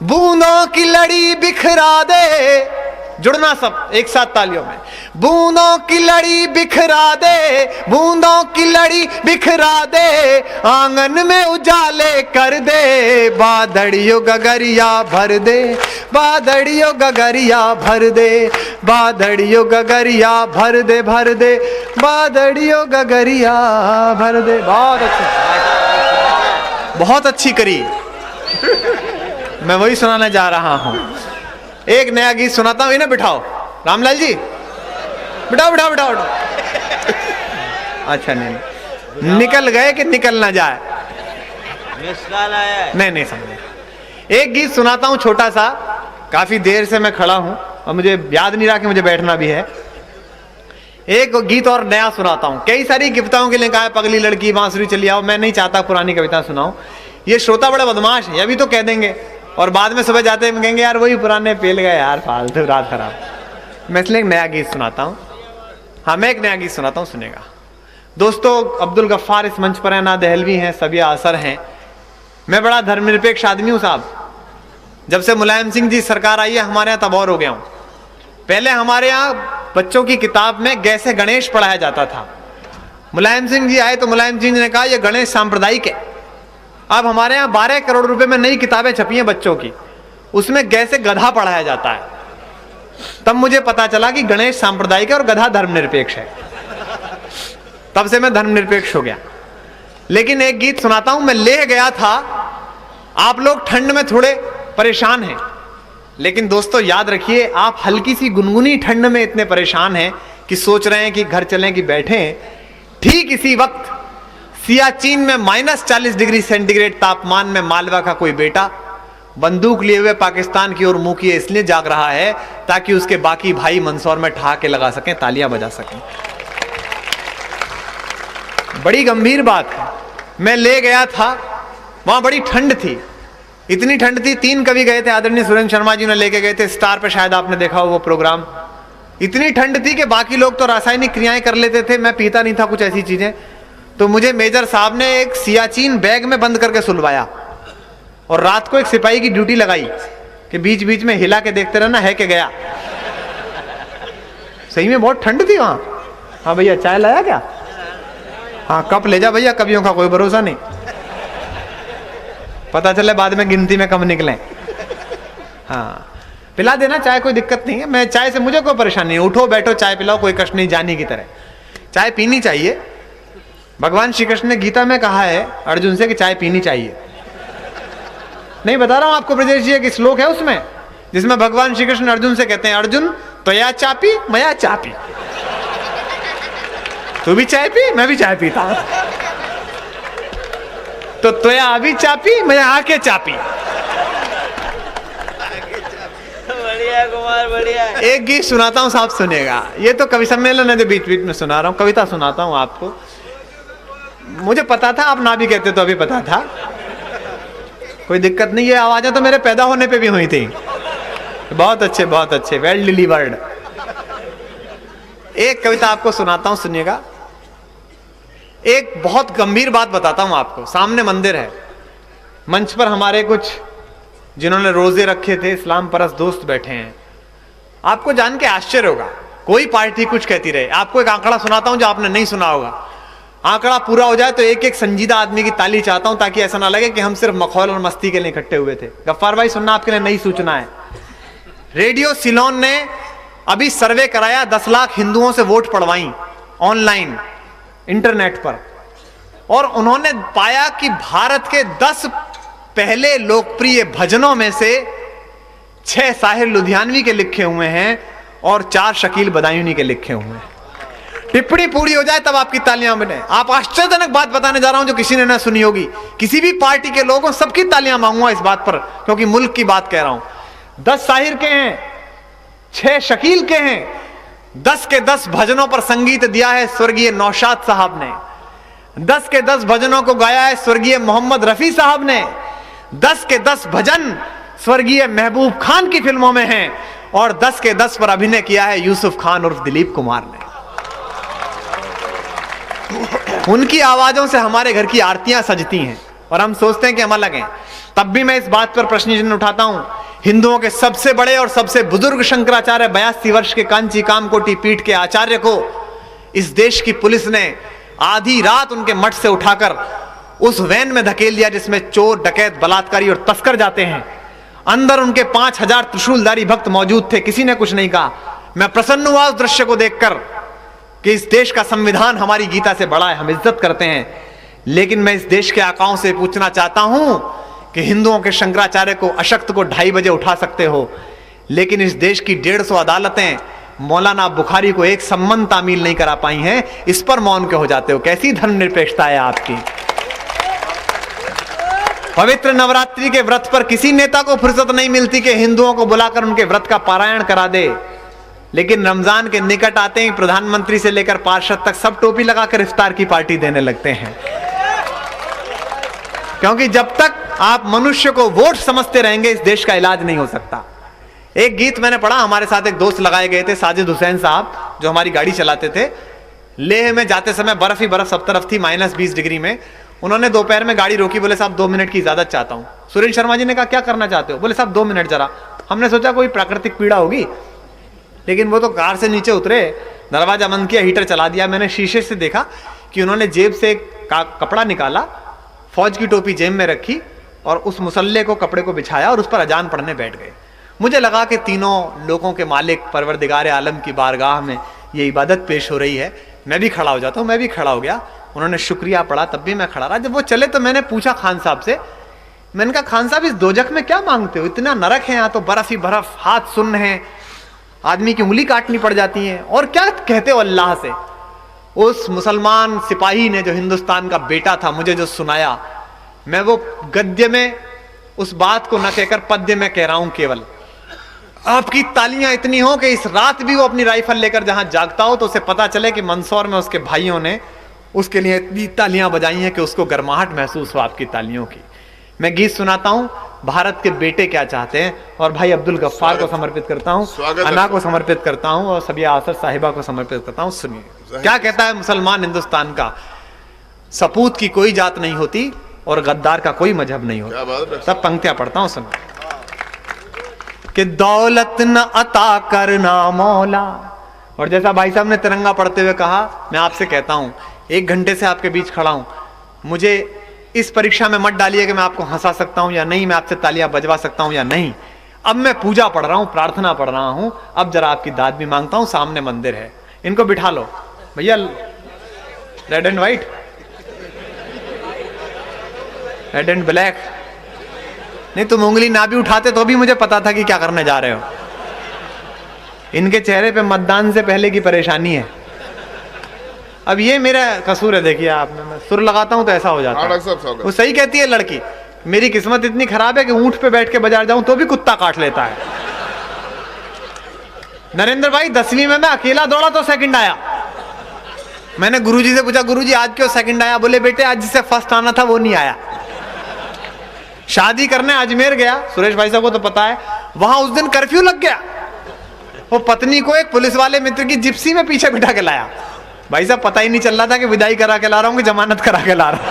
Speaker 1: बूंदों की लड़ी बिखरा दे, जुड़ना सब एक साथ तालियों में, बूंदों की लड़ी बिखरा दे, बूंदों की लड़ी बिखरा दे, आंगन में उजाले कर दे, बादड़ियों गगरिया भर दे, बादड़ियों गगरिया भर दे, बादड़ियों गगरिया भर दे, भर दे, बादड़ियों गगरिया भर दे। बहुत अच्छी, बहुत अच्छी करी। मैं वही सुनाने जा रहा हूं। एक नया गीत सुनाता हूं, इन्हें बिठाओ, रामलाल जी बिठाओ बिठाओ बिठाओ। अच्छा नहीं, निकल गए कि निकल ना जाए,
Speaker 3: मिस कॉल आया है।
Speaker 1: नहीं समझे। एक गीत सुनाता हूं छोटा सा, काफी देर से मैं खड़ा हूं और मुझे याद नहीं रहा कि मुझे बैठना भी है। एक गीत और नया सुनाता हूं। कई सारी कविताओं के लिए कहा है पगली लड़की बांसुरी चली आओ, मैं नहीं चाहता पुरानी कविता सुनाऊं। ये श्रोता बड़े बदमाश है, अभी तो कह देंगे और बाद में सुबह जाते हैं कहेंगे यार वही पुराने पेल गए यार, फालतू रात खराब। मैं इसलिए एक नया गीत सुनाता हूं। हाँ, मैं एक नया गीत सुनाता हूं, सुनेगा। दोस्तों, अब्दुल गफ्फार इस मंच पर है, ना दहलवी हैं, सभी आसर हैं। मैं बड़ा धर्मनिरपेक्ष आदमी हूं साहब। जब से मुलायम सिंह जी सरकार आई है हमारे यहाँ, तब और हो गया हूं। पहले हमारे यहाँ बच्चों की किताब में गैसे गणेश पढ़ाया जाता था। मुलायम सिंह जी आए तो मुलायम सिंह जी ने कहा यह गणेश सांप्रदायिक है। अब हमारे यहाँ 12 करोड़ रुपए में नई किताबें छपी हैं बच्चों की, उसमें गैसे गधा पढ़ाया जाता है। तब मुझे पता चला कि गणेश सांप्रदायिक है और गधा धर्मनिरपेक्ष है। तब से मैं धर्मनिरपेक्ष हो गया। लेकिन एक गीत सुनाता हूं। मैं ले गया था, आप लोग ठंड में थोड़े परेशान हैं, लेकिन दोस्तों याद रखिए, आप हल्की सी गुनगुनी ठंड में इतने परेशान हैं कि सोच रहे हैं कि घर चलें कि बैठें। ठीक इसी वक्त सियाचिन में -40 डिग्री सेंटीग्रेड तापमान में मालवा का कोई बेटा बंदूक लिए हुए पाकिस्तान की ओर मुंह किए इसलिए जाग रहा है ताकि उसके बाकी भाई मंदसौर में ठहाके लगा सकें, तालियां बजा सकें। बड़ी गंभीर बात है। मैं ले गया था, वहां बड़ी ठंड थी, इतनी ठंड थी, 3 कवि गए थे, आदरणीय सुरेंद्र शर्मा जी ने लेके गए थे, स्टार पे शायद आपने देखा हो वो प्रोग्राम। इतनी ठंड थी कि बाकी लोग तो रासायनिक क्रियाएं कर लेते थे, मैं पीता नहीं था कुछ ऐसी चीजें। तो मुझे मेजर साहब ने एक सियाचिन बैग में बंद करके सुलवाया और रात को एक सिपाही की ड्यूटी लगाई कि बीच बीच में हिला के देखते रहना है कि गया। सही में बहुत ठंड थी वहाँ। हाँ भैया चाय लाया क्या? हाँ कप ले जा भैया, कवियों का कोई भरोसा नहीं, पता चले बाद में गिनती में कम निकले। हाँ पिला देना चाय, कोई दिक्कत नहीं है। मैं चाय से मुझे कोई परेशानी नहीं, उठो बैठो चाय पिलाओ, कोई कष्ट नहीं, जानी की तरह चाय पीनी चाहिए। भगवान श्री कृष्ण ने गीता में कहा है अर्जुन से कि चाय पीनी चाहिए। नहीं बता रहा हूं आपको ब्रजेश जी, एक श्लोक है उसमें जिसमें भगवान श्री कृष्ण अर्जुन से कहते हैं, अर्जुन त्वया चापी मया चापी, तू भी चाय पी मैं भी चाय पीता हूं, तो त्वया अभी चापी मया आके चापी।
Speaker 3: बढ़िया कुमार बढ़िया।
Speaker 1: एक गीत सुनाता हूं, साहब सुनेगा, ये तो कवि सम्मेलन है जो बीच बीच में सुना रहा हूं, कविता सुनाता हूं आपको। मुझे पता था आप ना भी कहते तो अभी पता था, कोई दिक्कत नहीं। ये आवाजें तो मेरे पैदा होने पे भी हुई थी। बहुत अच्छे, वेल डिलीवर्ड। एक कविता आपको सुनाता हूं, सुनिएगा। एक बहुत गंभीर बात बताता हूं आपको। सामने मंदिर है, मंच पर हमारे कुछ जिन्होंने रोजे रखे थे इस्लाम परस्त दोस्त बैठे हैं। आपको जान के आश्चर्य होगा, कोई पार्टी कुछ कहती रहे। आपको एक आंकड़ा सुनाता हूं जो आपने नहीं सुना होगा। आंकड़ा पूरा हो जाए तो एक एक संजीदा आदमी की ताली चाहता हूं, ताकि ऐसा ना लगे कि हम सिर्फ मखौल और मस्ती के लिए इकट्ठे हुए थे। गफ्फार भाई सुनना, आपके लिए नई सूचना है। रेडियो सिलोन ने अभी सर्वे कराया, 10 लाख हिंदुओं से वोट पड़वाई ऑनलाइन इंटरनेट पर, और उन्होंने पाया कि भारत के 10 पहले लोकप्रिय भजनों में से 6 साहिर लुधियानवी के लिखे हुए हैं और 4 शकील बदायूनी के लिखे हुए हैं। टिप्पणी पूरी हो जाए तब आपकी तालियां बने। आप आश्चर्यजनक बात बताने जा रहा हूं जो किसी ने ना सुनी होगी। किसी भी पार्टी के लोगों सबकी तालियां मांगूंगा इस बात पर, क्योंकि मुल्क की बात कह रहा हूं। 10 साहिर के हैं, 6 शकील के हैं, 10 के 10 भजनों पर संगीत दिया है स्वर्गीय नौशाद साहब ने, 10 के 10 भजनों को गाया है स्वर्गीय मोहम्मद रफी साहब ने, 10 के 10 भजन स्वर्गीय महबूब खान की फिल्मों में हैं, और 10 के 10 पर अभिनय किया है यूसुफ खान उर्फ दिलीप कुमार ने। उनकी आवाजों से हमारे घर की आरतियां सजती हैं और हम सोचते हैं कि हम अलग हैं। तब भी मैं इस बात पर प्रश्न चिन्ह उठाता हूं, हिंदुओं के सबसे बड़े और सबसे बुजुर्ग शंकराचार्य 82 वर्ष के कांची कामकोटी पीठ के आचार्य को इस देश की पुलिस ने आधी रात उनके मठ से उठाकर उस वैन में धकेल दिया जिसमें चोर, डकैत, बलात्कारी और तस्कर जाते हैं। अंदर उनके 5000 त्रिशूलधारी भक्त मौजूद थे, किसी ने कुछ नहीं कहा। मैं प्रसन्न हुआ उस दृश्य को देखकर कि इस देश का संविधान हमारी गीता से बड़ा है, हम इज्जत करते हैं। लेकिन मैं इस देश के आकाओं से पूछना चाहता हूं कि हिंदुओं के शंकराचार्य को, अशक्त को 2:30 बजे उठा सकते हो, लेकिन इस देश की 150 अदालतें मौलाना बुखारी को एक सम्मन तामील नहीं करा पाई हैं, इस पर मौन क्यों हो जाते हो? कैसी धर्मनिरपेक्षता है आपकी? पवित्र नवरात्रि के व्रत पर किसी नेता को फुर्सत नहीं मिलती कि हिंदुओं को बुलाकर उनके व्रत का पारायण करा दे, लेकिन रमजान के निकट आते ही प्रधानमंत्री से लेकर पार्षद तक सब टोपी लगाकर इफ्तार की पार्टी देने लगते हैं। क्योंकि जब तक आप मनुष्य को वोट समझते रहेंगे इस देश का इलाज नहीं हो सकता। एक गीत मैंने पढ़ा, हमारे साथ एक दोस्त लगाए गए थे, साजिद हुसैन साहब, जो हमारी गाड़ी चलाते थे। लेह में जाते समय बर्फ ही बर्फ सब तरफ थी, -20 डिग्री में। उन्होंने दोपहर में गाड़ी रोकी, बोले साहब 2 मिनट की इजाजत चाहता हूं। सुनील शर्मा जी ने कहा क्या करना चाहते हो? बोले साहब 2 मिनट जरा। हमने सोचा कोई प्राकृतिक पीड़ा होगी, लेकिन वो तो कार से नीचे उतरे, दरवाजा बंद किया, हीटर चला दिया। मैंने शीशे से देखा कि उन्होंने जेब से एक कपड़ा निकाला, फौज की टोपी जेब में रखी और उस मुसल्ले को, कपड़े को बिछाया और उस पर अजान पढ़ने बैठ गए। मुझे लगा कि तीनों लोगों के मालिक परवरदिगार आलम की बारगाह में ये इबादत पेश हो रही है, मैं भी खड़ा हो जाता हूँ। मैं भी खड़ा हो गया, उन्होंने शुक्रिया पढ़ा, तब भी मैं खड़ा रहा। जब वो चले तो मैंने पूछा खान साहब से, मैंने कहा खान साहब इस दोजख में क्या मांगते हो? इतना नरक है यहाँ तो, बर्फ ही बर्फ, हाथ सुन्न है, आदमी की उंगली काटनी पड़ जाती है, और क्या कहते हो अल्लाह से? उस मुसलमान सिपाही ने, जो हिंदुस्तान का बेटा था, मुझे जो सुनाया, मैं वो गद्य में उस बात को न कहकर पद्य में कह रहा हूं। केवल आपकी तालियां इतनी हो कि इस रात भी वो अपनी राइफल लेकर जहां जागता हो तो उसे पता चले कि मंदसौर में उसके भाइयों ने उसके लिए इतनी तालियां बजाई हैं कि उसको गर्माहट महसूस हो आपकी तालियों की। मैं गीत सुनाता हूं, भारत के बेटे क्या चाहते हैं, और भाई अब्दुल गफ्फार को समर्पित करता हूं, अना को समर्पित करता हूं, और सबिया आसर साहिबा को समर्पित करता हूं। सुनिए क्या कहता है मुसलमान हिंदुस्तान का, सपूत की कोई जात नहीं होती और गद्दार का कोई मजहब नहीं होता। सब पंक्तियां पढ़ता हूं, सुनो। कि दौलत न अता करना मौला, और जैसा भाई साहब ने तिरंगा पढ़ते हुए कहा, मैं आपसे कहता हूं 1 घंटे से आपके बीच खड़ा हूं, मुझे इस परीक्षा में मत डालिए कि मैं आपको हंसा सकता हूं या नहीं, मैं आपसे तालियां बजवा सकता हूं या नहीं। अब मैं पूजा पढ़ रहा हूं, प्रार्थना पढ़ रहा हूं, अब जरा आपकी दाद भी मांगता हूं, सामने मंदिर है, इनको बिठा लो भैया। Red and white, red and black, नहीं तुम उंगली ना भी उठाते तो भी मुझे पता था कि क्या करने जा रहे हो। इनके चेहरे पे मतदान से पहले की परेशानी है। अब ये मेरा कसूर है, देखिए आप, मैं सुर लगाता हूं तो ऐसा हो जाता है। वो सही कहती है लड़की, मेरी किस्मत इतनी खराब है कि ऊंट पे बैठ के बाजार जाऊं तो भी कुत्ता काट लेता है। नरेंद्र भाई 10वीं में मैं अकेला दौड़ा तो सेकंड आया। मैंने गुरुजी से पूछा, गुरुजी आज क्यों सेकंड आया? बोले बेटे आज जिसे फर्स्ट आना था वो नहीं आया। शादी करने अजमेर गया, सुरेश भाई साहब को तो पता है, वहां उस दिन कर्फ्यू लग गया। वो पत्नी को एक पुलिस वाले मित्र की जिप्सी में पीछे बिठा के लाया। भाई साहब पता ही नहीं चल रहा था कि विदाई करा के ला रहा हूं कि जमानत करा के ला रहा हूं।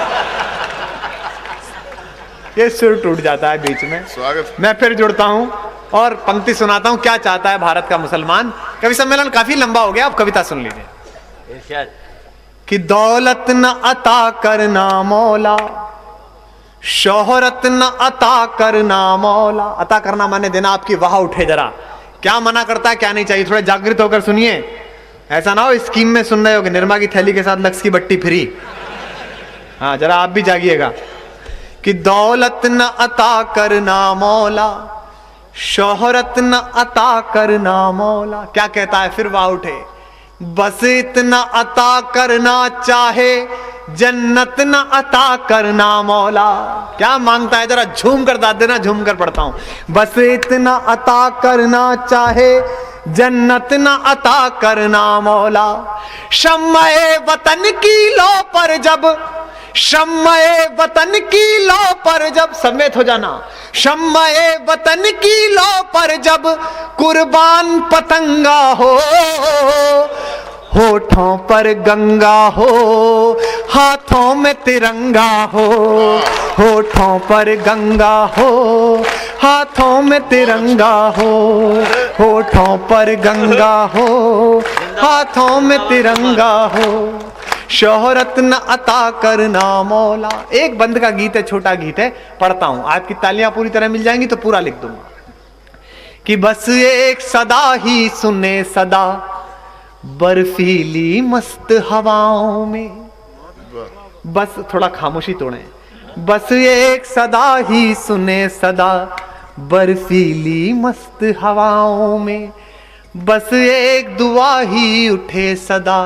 Speaker 1: ये सुर टूट जाता है बीच में। स्वागत। मैं फिर जुड़ता हूं और पंक्ति सुनाता हूं, क्या चाहता है भारत का मुसलमान। कवि सम्मेलन काफी लंबा हो गया, अब कविता सुन लीजिए। कि दौलत न अता करना मौला, शोहरत न अता करना मौला। अता करना माने देना, आपकी वाह उठे जरा, क्या मना करता है क्या नहीं चाहिए, थोड़े जागृत होकर सुनिए। ऐसा ना हो स्कीम में सुन रहे हो कि निरमा की थैली के साथ लक्स की बट्टी फ्री। हाँ जरा आप भी जागिएगा। कि दौलत न अता करना मौला, शोहरत न अता करना मौला। क्या कहता है फिर वाह उठे, बस इतना अता करना चाहे जन्नत न अता करना मौला। क्या मांगता है जरा झूम कर दाद देना, झूम कर पढ़ता हूं। बस इतना अता करना चाहे जन्नत न अता करना मौला। शम्मे वतन की लो पर जब, शम्मे वतन की लो पर जब, समेत हो जाना, शम्मे वतन की लो पर जब कुर्बान पतंगा हो, होठों पर गंगा हो, हाथों में तिरंगा हो, होठों पर गंगा हो, हाथों में तिरंगा हो, होठों पर गंगा हो, हाथों में तिरंगा हो। शोहरत न अता करना मौला। एक बंद का गीत है, छोटा गीत है, पढ़ता हूं, आपकी तालियां पूरी तरह मिल जाएंगी तो पूरा लिख दूंगा। कि बस एक सदा ही सुने सदा, बर्फीली मस्त हवाओं में। बस थोड़ा खामोशी तोड़े। बस एक सदा ही सुने सदा, बर्फीली मस्त हवाओं में। बस एक दुआ ही उठे सदा,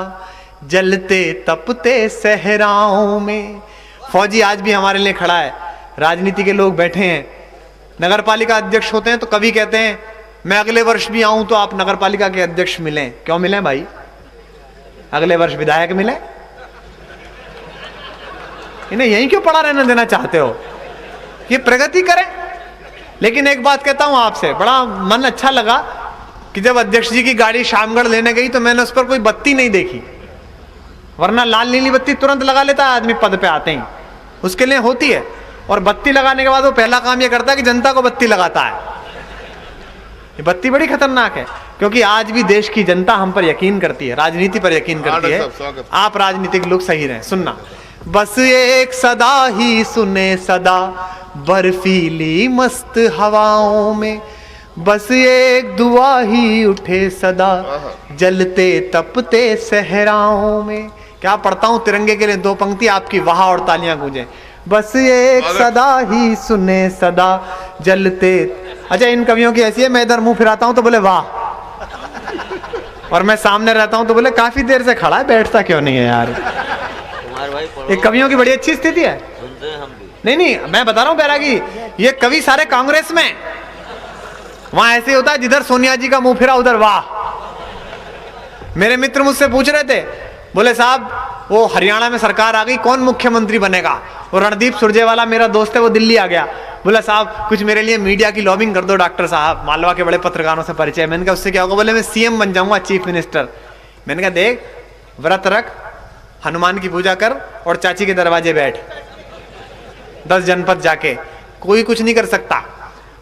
Speaker 1: जलते तपते सहराओं में। फौजी आज भी हमारे लिए खड़ा है, राजनीति के लोग बैठे हैं, नगर पालिका अध्यक्ष होते हैं तो कभी कहते हैं मैं अगले वर्ष भी आऊं तो आप नगर पालिका के अध्यक्ष मिलें। क्यों मिलें भाई? अगले वर्ष विधायक मिले? इन्हें यहीं क्यों पड़ा रहने देना चाहते हो? ये प्रगति करें। लेकिन एक बात कहता हूं आपसे, बड़ा मन अच्छा लगा कि जब अध्यक्ष जी की गाड़ी शामगढ़ लेने गई तो मैंने उस पर कोई बत्ती नहीं देखी, वरना लाल नीली बत्ती तुरंत लगा लेता है आदमी पद पे आते ही, उसके लिए होती है। और बत्ती लगाने के बाद वो पहला काम ये करता है कि जनता को बत्ती लगाता है। ये बत्ती बड़ी खतरनाक है, क्योंकि आज भी देश की जनता हम पर यकीन करती है, राजनीति पर यकीन करती है। आप राजनीतिक लोग सही रहें। सुनना, बस एक सदा ही सुने सदा, बर्फीली मस्त हवाओं में। बस एक दुआ ही उठे सदा, जलते तपते सहराओं में। क्या पढ़ता हूं तिरंगे के लिए 2 पंक्ति, आपकी वाह और तालियां गूंजें। बस एक सदा ही सुने सदा, जलते। अच्छा, इन कवियों की ऐसी है, मैं इधर मुंह फिराता हूं तो बोले वाह, और मैं सामने रहता हूं तो बोले काफी देर से खड़ा है, बैठता क्यों नहीं है यार। एक कवियों की बड़ी अच्छी स्थिति है। नहीं नहीं, मैं बता रहा हूं बैरागी, ये कवि सारे कांग्रेस में, वहां ऐसे होता है जिधर सोनिया जी का मुंह फिरा उधर वाह। मेरे मित्र मुझसे पूछ रहे थे, बोले साहब वो हरियाणा में सरकार आ गई, कौन मुख्यमंत्री बनेगा? वो रणदीप सुरजेवाला मेरा दोस्त है, वो दिल्ली आ गया, बोला साहब कुछ मेरे लिए मीडिया की लॉबिंग कर दो डॉक्टर साहब, मालवा के बड़े पत्रकारों से परिचय। मैंने कहा उससे क्या होगा? बोले मैं सीएम बन जाऊंगा, चीफ मिनिस्टर। मैंने कहा देख, व्रत रख, हनुमान की पूजा कर और चाची के दरवाजे बैठ, 10 जनपद जाके, कोई कुछ नहीं कर सकता।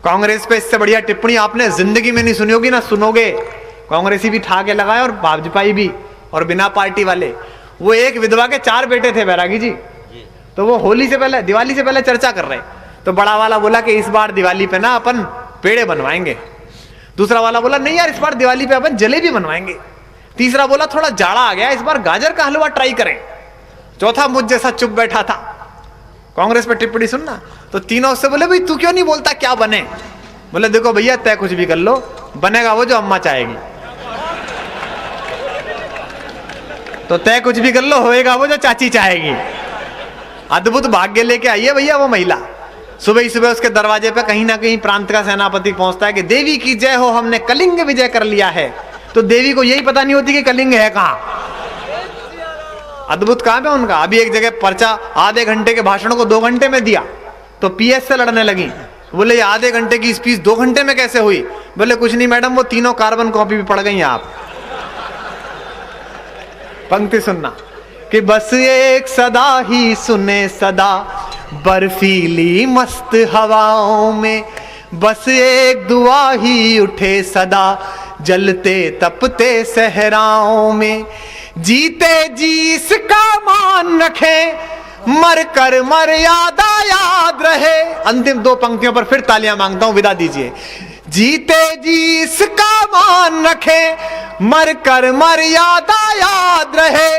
Speaker 1: कांग्रेस पे इससे बढ़िया टिप्पणी आपने जिंदगी में नहीं सुनी होगी, ना सुनोगे, कांग्रेसी भी ठा के लगाए और भाजपाई भी और बिना पार्टी वाले। वो एक विधवा के 4 बेटे थे बैरागी जी, तो वो होली से पहले, दिवाली से पहले चर्चा कर रहे। तो बड़ा वाला बोला कि इस बार दिवाली पे ना अपन पेड़े बनवाएंगे। दूसरा वाला बोला नहीं यार, इस बार दिवाली पे अपन जलेबी बनवाएंगे। तीसरा बोला थोड़ा जाड़ा आ गया, इस बार गाजर का हलवा ट्राई करें। चौथा मुझ जैसा चुप बैठा था। कांग्रेस पे टिप्पणी सुनना, तो तीनों उससे बोले भाई तू क्यों नहीं बोलता, क्या बने? बोले देखो भैया, तय कुछ भी कर लो, बनेगा वो जो अम्मा चाहेगी। तो तय कुछ भी कर लो, होएगा वो जो चाची चाहेगी। अद्भुत भाग्य लेके आई है भैया वो महिला। सुबह ही सुबह उसके दरवाजे पे कहीं ना कहीं प्रांत का सेनापति पहुंचता है कि देवी की जय हो, हमने कलिंग विजय कर लिया है। तो देवी को यही पता नहीं होती कि कलिंग है कहां। अद्भुत काम है उनका। अभी एक जगह पर्चा आधे घंटे के भाषण को 2 घंटे में दिया, तो पीएस से लड़ने लगी। बोले ये आधे घंटे की स्पीच 2 घंटे में कैसे हुई? बोले कुछ नहीं मैडम, वो तीनों कार्बन कॉपी भी पड़ गई आप। पंक्ति सुनना कि बस एक सदा ही सुने सदा बर्फीली मस्त हवाओं में, बस एक दुआ ही उठे सदा जलते तपते सहराओं में, जीते जी इसका मान रखे, मर कर मर्यादा याद रहे। अंतिम 2 पंक्तियों पर फिर तालियां मांगता हूं, विदा दीजिए। जीते जी इसका मान रखे, मर कर मर्यादा याद रहे,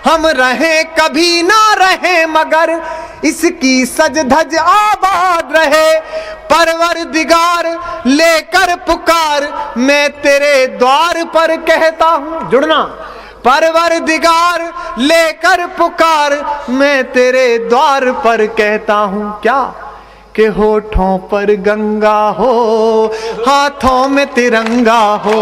Speaker 1: हम रहे कभी ना रहे मगर इसकी सज धज आबाद रहे। परवरदिगार लेकर पुकार मैं तेरे द्वार पर कहता हूं, जुड़ना। परवरदिगार लेकर पुकार मैं तेरे द्वार पर कहता हूं, क्या कि होठों पर गंगा हो, हाथों में तिरंगा हो,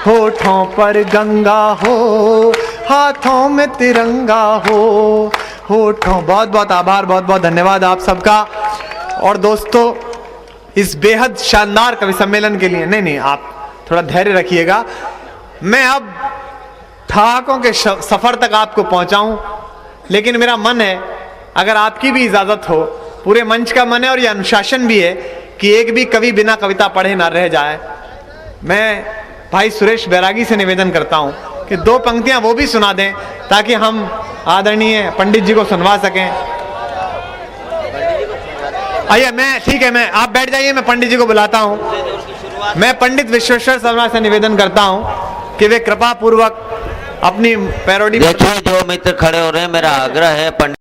Speaker 1: होठों पर गंगा हो, हाथों में तिरंगा हो, होठों। बहुत बहुत आभार, बहुत बहुत धन्यवाद आप सबका। और दोस्तों, इस बेहद शानदार कवि सम्मेलन के लिए, नहीं आप थोड़ा धैर्य रखिएगा, मैं अब ठहाकों के सफर तक आपको पहुंचाऊं, लेकिन मेरा मन है, अगर आपकी भी इजाजत हो, पूरे मंच का मन है और ये अनुशासन भी है कि एक भी कवि बिना कविता पढ़े ना रह जाए। मैं भाई सुरेश बैरागी से निवेदन करता हूं कि 2 पंक्तियां वो भी सुना दें ताकि हम आदरणीय पंडित जी को सुनवा सकें। आइए, मैं ठीक है, मैं आप बैठ जाइए, मैं पंडित जी को बुलाता हूं। मैं पंडित विश्वेश्वर शर्मा से निवेदन करता हूं कि वे कृपा पूर्वक अपनी पैरोडी।
Speaker 3: देखिए जो मित्र खड़े हो रहे हैं, मेरा आग्रह है पंडित